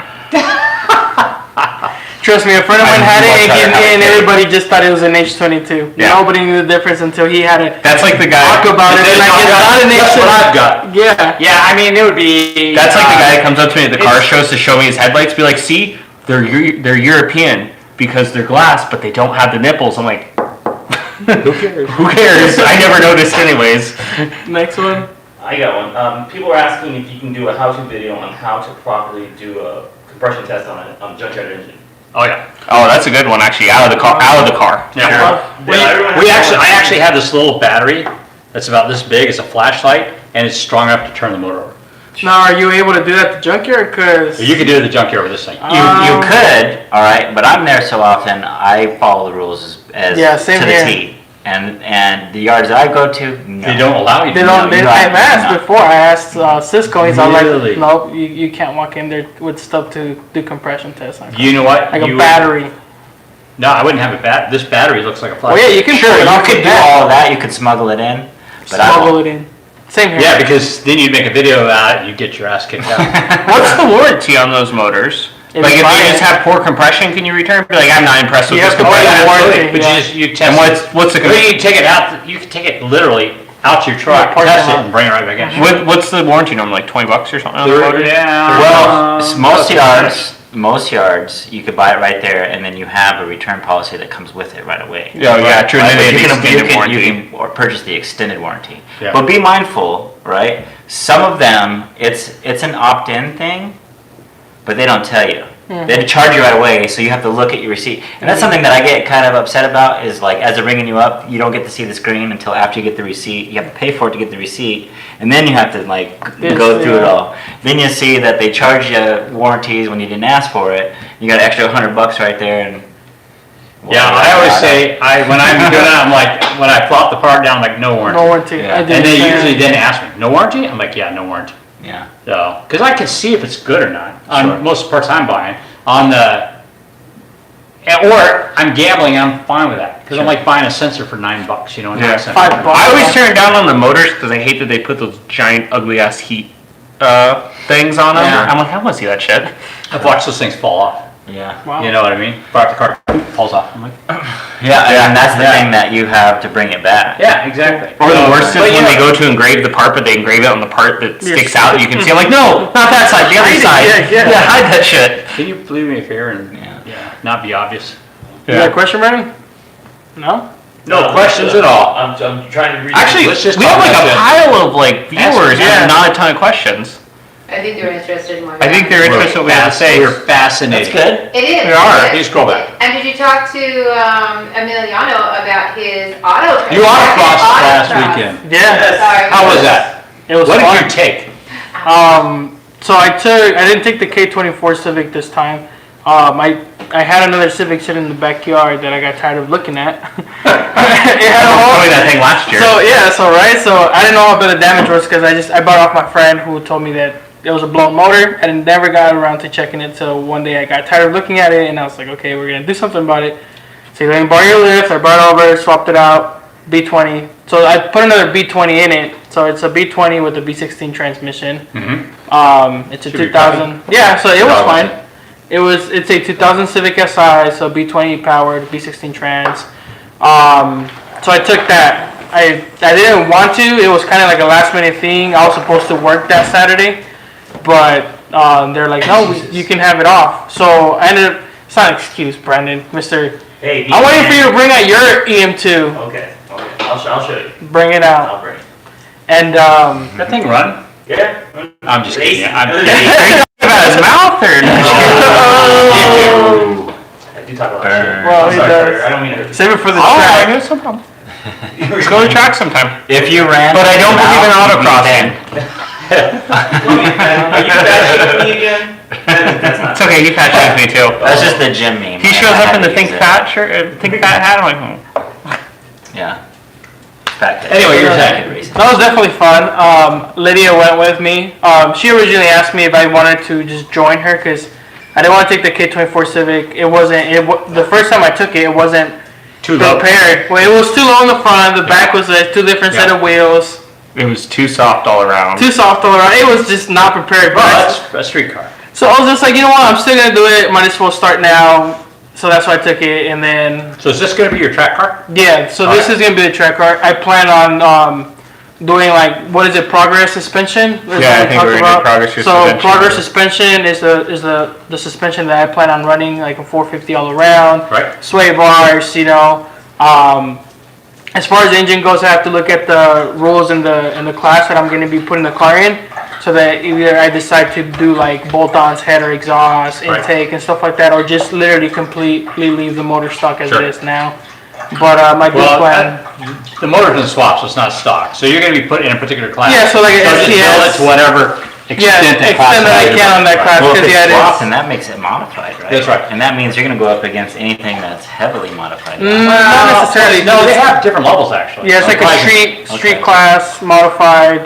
Trust me, a friend of mine had it, and everybody just thought it was an H22. Yeah. Nobody knew the difference until he had it. That's like the guy. Talk about it, and like, it's not an That's what I've got. Yeah. Yeah, I mean, it would be... That's like the guy that comes up to me at the car shows to show me his headlights. Be like, see, they're European because they're glass, but they don't have the nipples. I'm like, Who cares? who cares? I never noticed anyways. Next one. I got one. People are asking if you can do a how-to video on how to properly do a compression test on a junkyard engine. Oh, yeah. Oh, that's a good one actually. Out of the car. Yeah. I actually have this little battery that's about this big. It's a flashlight, and it's strong enough to turn the motor over. Now, are you able to do that at the junkyard? Cause You can do it at the junkyard with this thing. You could, all right, but I'm there so often. I follow the rules as Yeah, same to the here. T. And the yards that I go to, no. They don't allow you to. they don't. you I've don't- asked no. before. I asked Cisco. He's all Really? like, nope, you can't walk in there with stuff to do compression tests. On You know what? like You- a battery. No, I wouldn't have it. This battery looks like a Oh flashlight. yeah, you can Sure, pull it you off could with do that. all of that. You could smuggle it in, but I Smuggle won't. it in. Same here. Yeah, because then you'd make a video about it and you'd get your ass kicked out. What's the warranty on those motors? If Like you if buy they just it- have poor compression, can you return? Be like, I'm not impressed with You this have to buy compression. the warranty. Absolutely, but Yeah. you test And it. what's the But you take it out, you can take it literally out to your truck, parking test it, lot. and bring it right back in. what's the warranty normally? Like $20 or something on the motor? Yeah. Well, most yards, you could buy it right there, and then you have a return policy that comes with it right away. Yeah, yeah, true. And Right, then but they have the extended warranty. you can or purchase the extended warranty. Yeah. But be mindful, right? Some of them, it's an opt-in thing, but they don't tell you. They charge you right away, so you have to look at your receipt. And that's something that I get kind of upset about, is like, as they're ringing you up, you don't get to see the screen until after you get the receipt. You have to pay for it to get the receipt, and then you have to like go through it all. Then you see that they charge you warranties when you didn't ask for it. You got an extra $100 right there, and Yeah, I always say, when I'm doing it, I'm like, when I flop the part down, I'm like, no warranty. No warranty. Yeah. I did And they the same. usually then ask me, no warranty? I'm like, yeah, no warranty. yeah. So, because I can see if it's good or not on Sure. most of the parts I'm buying. On the, or I'm gambling, I'm fine with that because I'm like buying a sensor for $9, you know, Yeah. $9. $5. I always turn it down on the motors because I hate that they put those giant ugly ass heat things on them. Yeah. I'm like, I want to see that shit. I've watched those things fall off. Yeah. Wow. You know what I mean? Park the car, falls off. I'm like, Yeah, and that's the Yeah. thing that you have to bring it back. yeah, exactly. Or the worst is But, when you they know, go to engrave the part, but they engrave it on the part that Yes. sticks out that you can see. I'm like, no, not that side, the other side. Yeah. Hide that shit. Can you believe me a favor and not be obvious? You got a question, Brandon? No? No questions at all. I'm trying to read. Actually, Let's just we have talk like a about pile of like viewers Yeah. and not a ton of questions. I think they're interested in more. I think they're interested in what we have to say. We're fascinated. That's good. It is. They are. it is. You scroll back. And did you talk to Emiliano about his auto? You autocrossed Autocross. last weekend. Yeah. Sorry. How was that? It was What fun. did you take? So I didn't take the K24 Civic this time. I had another Civic sitting in the backyard that I got tired of looking at. It had a whole- Probably that thing last year. So I didn't know how bad the damage was because I bought off my friend who told me that it was a blown motor, and never got around to checking it. So one day I got tired of looking at it, and I was like, okay, we're gonna do something about it. So let me borrow your lift. I brought it over, swapped it out, B20. So I put another B20 in it. So it's a B20 with a B16 transmission. It's a Should be 2000. Yeah, so it was Oh, fine. It's a 2000 Civic Si, so B20 powered, B16 trans. So I took that. I didn't want to. It was kind of like a last minute thing. I was supposed to work that Saturday, but they're like, no, you can have it off. So I ended up. It's not an excuse, Brandon, Mister. Hey, I'm waiting for you to bring out your EM2. Okay. I'll show you. Bring it out. I'll bring it. And That thing run? Yeah. I'm just kidding. I'm About his mouth or I do talk a lot of shit. Well, I'm he sorry, does. Carter. I don't mean to. save it for the Oh, track. there's no problem. Let's go to the track sometime. If you ran, But I don't believe in you'd be autocrossing. Are you bashing me again? That's not. It's okay, he fat shames me too. That's just the gym meme. He I shows up had in to the think use it. fat shirt, think fat hat. I'm like, Yeah. Fat guy. Anyway, you're Good saying. reason. That was definitely fun. Lydia went with me. She originally asked me if I wanted to just join her because I didn't want to take the K24 Civic. It wasn't. The first time I took it, it wasn't Too low. prepared. Well, it was too low in the front. The back was a two different set of wheels. it was too soft all around. Too soft all around. It was just not prepared. Well, But that's a street car. so I was just like, you know what? I'm still gonna do it. Might as well start now. So that's why I took it, and then So is this going to be your track car? yeah. So this is gonna be the track car. I plan on doing like what is it? Progress suspension. Is what Yeah, I we think talked we're gonna do about. progress So suspension. progress suspension is the suspension that I plan on running, like a 450 all around. Right. Sway bars, you know. As far as the engine goes, I have to look at the rules in the class that I'm going to be putting the car in, so that either I decide to do like bolt-ons, header, exhaust, Right. intake, and stuff like that, or just literally completely leave the motor stock as Sure. it is now. But my good Well, plan. the motor doesn't swap, so it's not stock. So you're going to be put in a particular class. Yeah, so like an just build STS. it to whatever extent that class extend that I can on that class. Well, if Because it's yeah, swapped, it then that makes it modified, right? That's right. And that means you're going to go up against anything that's heavily modified. is not necessarily. No, they have different levels actually. Yeah, it's like a Okay. street Okay. class modified.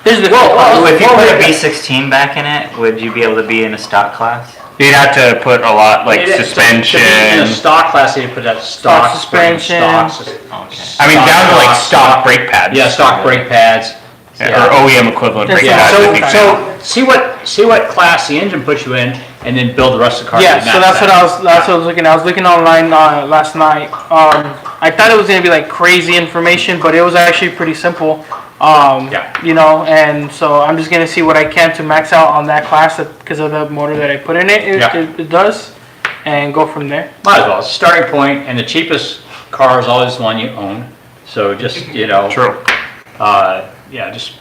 There's the So if you Well, put a wait. B16 back in it, would you be able to be in a stock class? You'd have to put a lot, like To be in suspension. a stock class, you put that stock suspension. spring, stock Okay. I mean, down to like stock stock brake pads. Yeah, stock brake pads. Or OEM equivalent brake Yeah. pads. I think. So see what class the engine puts you in, and then build the rest of the car. Yeah, to so match that's that. what I was looking. I was looking online last night. I thought it was gonna be like crazy information, but it was actually pretty simple. Yeah. You know, and so I'm just gonna see what I can to max out on that class because of the motor that I put in it. Yeah. It does, and go from there. Might as well. It's a starting point, and the cheapest car is always the one you own. So just, True. yeah, just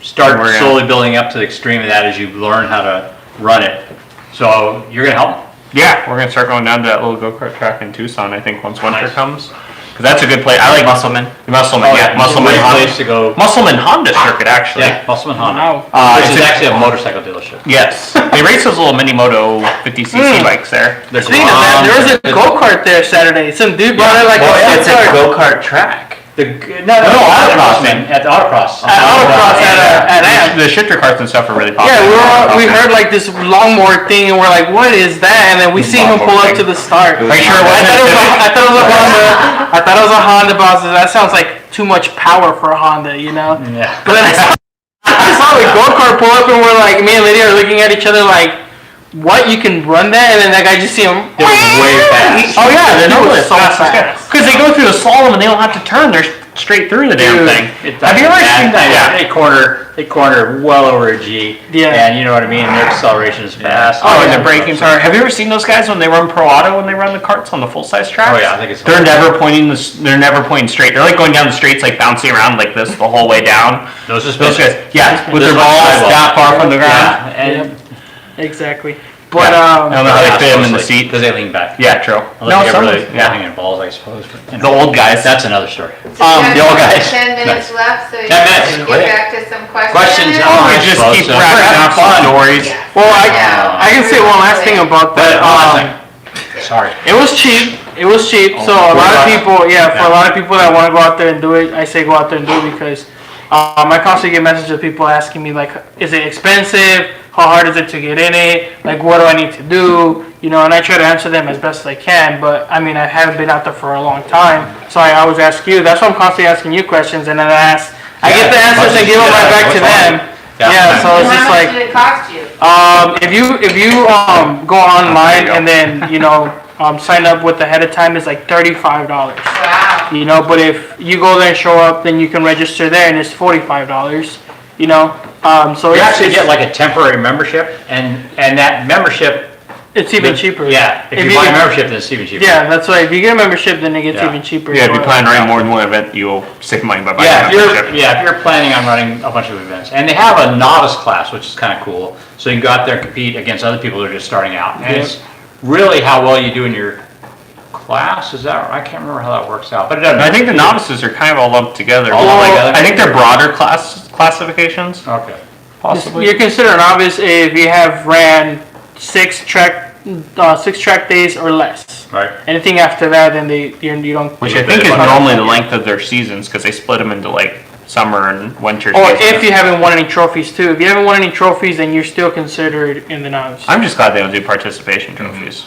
start Worry on. slowly building up to the extreme of that as you learn how to run it. So you're gonna help. Yeah, we're gonna start going down to that little go-kart track in Tucson, I think, once winter Nice. comes. Cause that's a good place. I like Muscleman. Muscleman, yeah. Muscleman Great Honda. place to go. Muscleman Honda circuit, actually. Yeah, Muscleman Honda. Wow. Which is it's a- actually a motorcycle dealership. Yes. They race those little mini moto 50cc bikes there. There's Speaking of that, there was a go kart there Saturday. Some dude brought it like Well, a it's a go-kart track. No, autocross, man. At the autocross. At autocross at Amp. The shifter carts and stuff are really popular. Yeah, we heard like this lawnmower thing, and we're like, "What is that?" And then we see him pull up to the start. Are you sure it wasn't? I thought it was a Honda. I thought it was a Honda, but I was like, that sounds like too much power for a Honda, you know. Yeah. But then I saw the go kart pull up, and we're like, me and Lydia are looking at each other like, "What? You can run that?" And then that guy just see him. It was way fast. Oh yeah, they're He normally was so fast. Because they go through the slalom and they don't have to turn. They're straight through the damn Dude. thing. It Have you ever seen that? Yeah. They corner well over a G. Yeah. And you know what I mean? Their acceleration is fast. Oh, and yeah. the braking's hard. Have you ever seen those guys when they run pro auto when they run the carts on the full size tracks? Oh yeah, I think it's. They're never pointing They're never pointing straight. They're like going down the straights, like bouncing around like this the whole way down. Those Those suspensions. guys, yeah, with There's their one balls sidewall. that far from the ground. Yeah, and Exactly. But I don't know how they fit them in the seat. because they lean back. Yeah, true. Unless you some have of really them- yeah. hanging balls, I suppose. But, The old guys. That's another story. So you the old have guys. 10 minutes left, so you 10 minutes, can quick. get back to some questions. Questions, Oh, we I just suppose keep so. racking off some stories. Yeah. well, Yeah. I can say one last thing about that. Sorry. It was cheap. It was cheap. So a lot of people, for a lot of people that want to go out there and do it, I say go out there and do it because I constantly get messages of people asking me like, is it expensive? How hard is it to get in it? Like, what do I need to do? You know, and I try to answer them as best as I can. But I mean, I haven't been out there for a long time, so I always ask you. That's why I'm constantly asking you questions, and then I get the answers and give them right back to them. Yeah, so it's And just how much like. did it cost you? If you go online and then sign up with ahead of time, it's like $35. Wow. You know, but if you go there and show up, then you can register there and it's $45. You know, so You it's, actually get like a temporary membership, and that membership. it's even cheaper. Yeah, if you buy a membership, then it's even cheaper. Yeah, that's why if you get a membership, then it gets Yeah. even cheaper. Yeah, if you But- plan on running more than one event, you'll save money by buying Yeah, a membership. if you're planning on running a bunch of events, and they have a novice class, which is kind of cool, so you can go out there and compete against other people that are just starting out, and it's really how well you do in your class. Is that? I can't remember how that works out, but it doesn't. I think the novices are kind of all lumped together. All lumped together? I think they're broader classifications, Okay. possibly. You're considered a novice if you have ran 6 track days or less. Right. Anything after that, then you don't. Which I think is normally the length of their seasons because they split them into like summer and winter. Or seasons. if you haven't won any trophies too. If you haven't won any trophies, then you're still considered in the novice. I'm just glad they don't do participation trophies.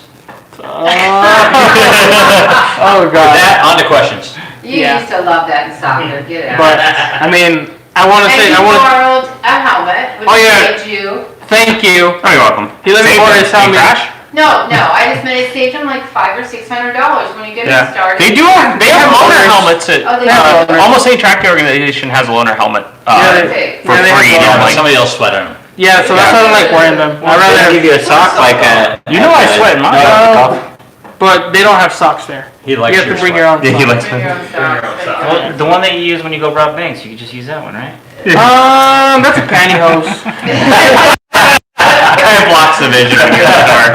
Oh god. That, on to questions. You Yeah. used to love that in soccer, get it out. But I mean, I want to And say, you I want to borrowed a helmet, which Oh, yeah. saved you. thank you. Oh, you're welcome. He let me Save borrow them. his helmet. They crash? No, I just meant it saved him like $500 or $600 when you get Yeah. him started. They do. They have loaner helmets. At, Oh, they have loaners. almost any track day organization has a loaner helmet Perfect. for Yeah, they have free. loaners. And like, Somebody else sweat on them. Yeah, so that's why I don't like wearing them. I I'd rather, give you a sock like a. you know, I sweat in mine. but they don't have socks there. He likes You have your to bring sweat. your own Yeah, he socks. likes Bring your own socks. Well, the one that you use when you go rob banks, you can just use that one, right? That's a pantyhose. Kind of blocks the vision when you're in the car.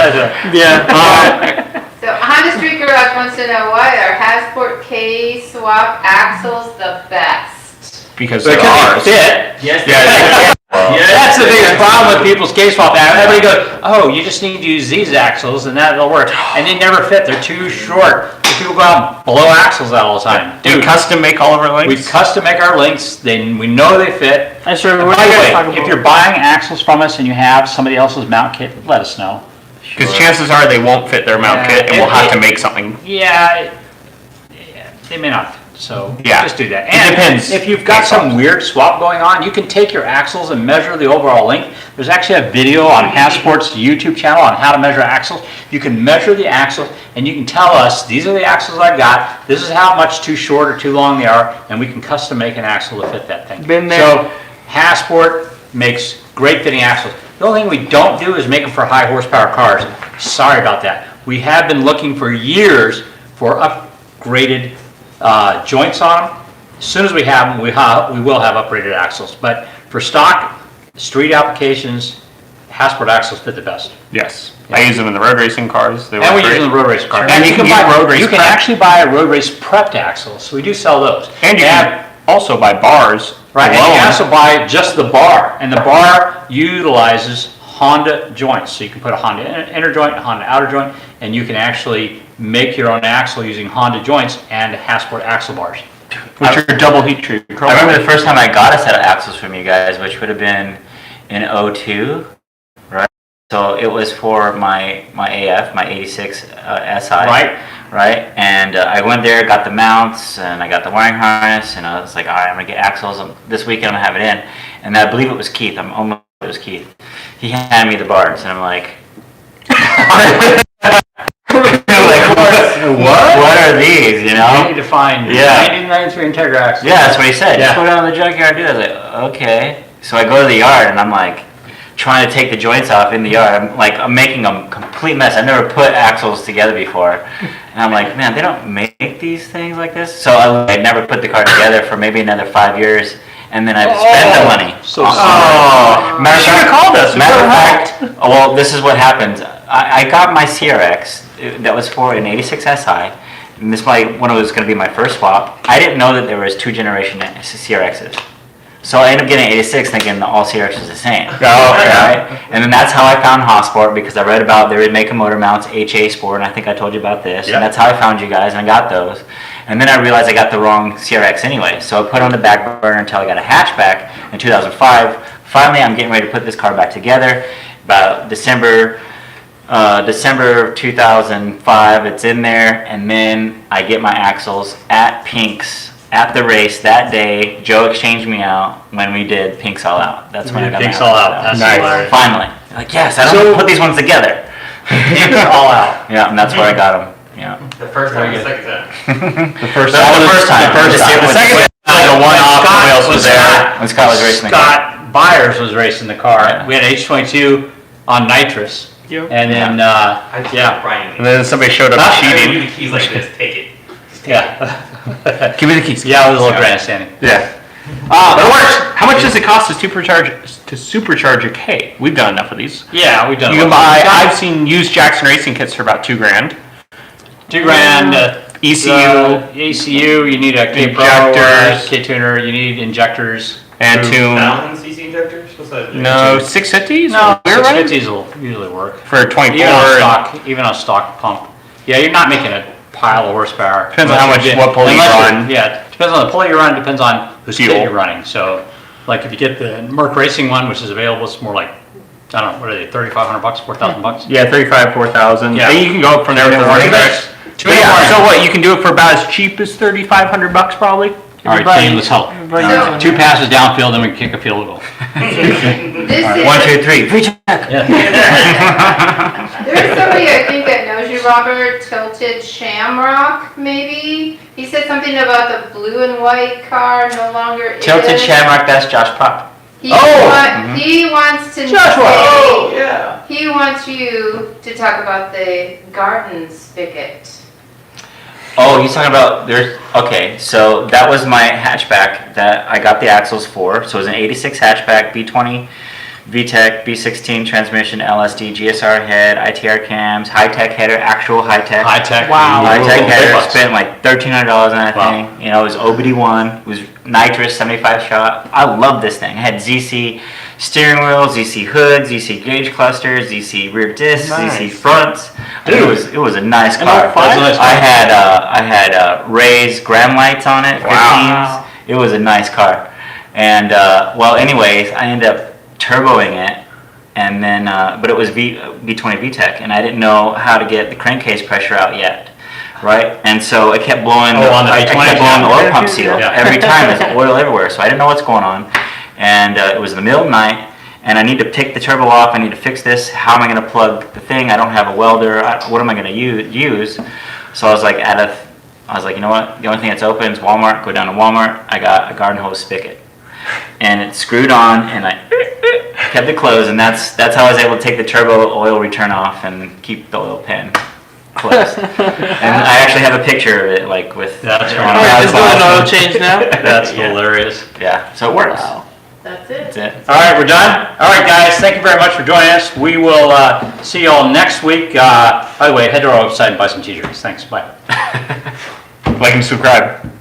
Yeah. So Honda Street Garage wants to know why are Hasport K-swap axles the best? Because they're Because ours. they fit. Yes. Yeah. That's the biggest problem with people's case swap. Everybody goes, oh, you just need to use these axles and that'll work. And they never fit. They're too short. So people go out and blow axles out all the time. We custom make all of our We links. custom make our links. We know they fit. I sure. By We're the not gonna way, talk about. if you're buying axles from us and you have somebody else's mount kit, let us know. Because chances are they won't fit their mount Yeah. kit, and we'll have to make something. Yeah, they may not. So Yeah. just do that. It And depends. if you've got some weird swap going on, you can take your axles and measure the overall length. There's actually a video on Passport's YouTube channel on how to measure axles. You can measure the axles and you can tell us, these are the axles I got, this is how much too short or too long they are, and we can custom make an axle to fit that thing. Been there. So Passport makes great fitting axles. The only thing we don't do is make them for high horsepower cars. Sorry about that. We have been looking for years for upgraded joints on them. As soon as we have them, we will have upgraded axles. But for stock, street applications, Passport axles fit the best. Yes. I use them in the road racing cars. They And work we use great. them in the road race car. Sure. And You you can can get buy road race You can prep. actually buy a road race prepped axles. So we do sell those. And you can also buy bars. Right, and you alone. can also buy just the bar, and the bar utilizes Honda joints. So you can put a Honda inner joint, a Honda outer joint, and you can actually make your own axle using Honda joints and Passport axle bars. Which are double heat treat. I remember the first time I got a set of axles from you guys, which would have been in '02, right? So it was for my AF, my 86 SI. Right. Right? And I went there, got the mounts, and I got the wiring harness, and I was like, all right, I'm going to get axles. This weekend I'm going to have it in. And I believe it was Keith. I'm almost sure it was Keith. He handed me the bars, and I'm like, what are these, you You know? need to find Yeah. 1993 Integra axles. Yeah, that's what he said. Yeah. Just go down to the junkyard and do it. I was like, okay. So I go to the yard and I'm like trying to take the joints off in the yard. I'm making a complete mess. I've never put axles together before. And I'm like, man, they don't make these things like this. So I never put the car together for maybe another 5 years. And then I spent the money. So Matter of You should've fact- called us. We Matter of would've fact, well, this is what happened. I got my CRX. That was for an 86 SI. And this was when it was going to be my first swap. I didn't know that there was 2-generation CRXs. So I ended up getting 86 thinking that all CRX was the same. Oh, okay. Right? And then that's how I found Hosport, because I read about they were making motor mounts, HA Sport, and I think I told you about this. Yeah. And that's how I found you guys, and I got those. And then I realized I got the wrong CRX anyway. So I put it on the back burner until I got a hatchback in 2005. Finally, I'm getting ready to put this car back together. About December of 2005, it's in there, and then I get my axles at Pink's at the race that day. Joe exchanged me out when we did Pink's All Out. That's when I got Pink's my All axles Out. That's Nice. hilarious. Finally, like yes, I don't put these ones together. Pink's All Out. Yeah, and that's where I got them. Yeah, The first time, the second time. The first that was the first time. The first Just time. it The was- second time, the one off, nobody else was there. when Scott was racing the car. Scott Byers was racing the car. Yeah. We had H22 on nitrous. Yep. And then, I just yeah. Brian. And then somebody showed up Huh? cheating. The keys like this, take it. Yeah. Give me the keys. Yeah, it was a little grandstanding. Yeah. But it works. How much does it cost to supercharge a K? We've done enough of these. Yeah, we've done You a can lot. buy. I've seen used Jackson Racing kits for about $2,000. $2,000. ECU ECU, you need a K Pro, Injectors. K tuner, you need injectors. and tune. 1,000cc injectors? What's that? No, 650s. No, we're running 650s will usually work. for 24. Even on and- stock, even on stock pump. Yeah, you're not making a pile of horsepower. Depends on how Unless much- you what pulley you unless run. Yeah, depends on the pulley you run, depends on whose kit Fuel. you're running. So, like if you get the Merc Racing one, which is available, it's more like, I don't know, what are they, $3,500, $4,000? Yeah, 35, 4,000. Yeah. Yeah, you can go up from there with the warning tracks. Two But yeah, warning. so what? You can do it for about as cheap as $3,500 probably. All right, team, let's help. Everybody- Two passes downfield, then we can kick a field goal. This is, 1, 2, 3. Free check. Yeah. there's somebody I think that knows you, Robert, Tilted Shamrock, maybe? He said something about the blue and white car no longer is. Tilted Shamrock. That's Josh Prop. He, Oh! he wants to Joshua! Oh, say, yeah. he wants you to talk about the garden spigot. Oh, he's talking about okay, so that was my hatchback that I got the axles for. So it was an 86 hatchback, B20, VTEC, B16 transmission, LSD, GSR head, ITR cams, high-tech header, actual high-tech. High tech. Wow. High-tech Big header, bucks. spent like $1,300 on that Wow. thing. You know, it was OBD1, it was nitrous, 75 shot. I love this thing. It had ZC steering wheel, ZC hood, ZC gauge cluster, ZC rear discs, ZC Nice. fronts. Dude. It was a nice And car. all five? That's a nice I had Ray's Gram lights on it, 15s. Wow. It was a nice car. And well, anyways, I ended up turboing it, and then but it was B20 VTEC, and I didn't know how to get the crankcase pressure out yet. right? And so it kept blowing. Oh, on the I V20, kept blowing the oil pump yeah. seal Yeah. every time. There's oil everywhere, so I didn't know what's going on. And it was in the middle of the night, and I need to take the turbo off. I need to fix this. How am I going to plug the thing? I don't have a welder. What am I going to use? So I was like, you know what? The only thing that's open is Walmart. Go down to Walmart. I got a garden hose spigot, and it screwed on, and I kept it closed, and that's how I was able to take the turbo oil return off and keep the oil pan closed. And I actually have a picture of it, like with. That's on right. a Oh, just doing an oil iPhone. change now? That's Yeah. hilarious. Yeah, so it works. That's it. That's it. All right, we're done. All right, guys, thank you very much for joining us. We will see you all next week. By the way, head to our website and buy some t-shirts. Thanks, bye. Like and subscribe.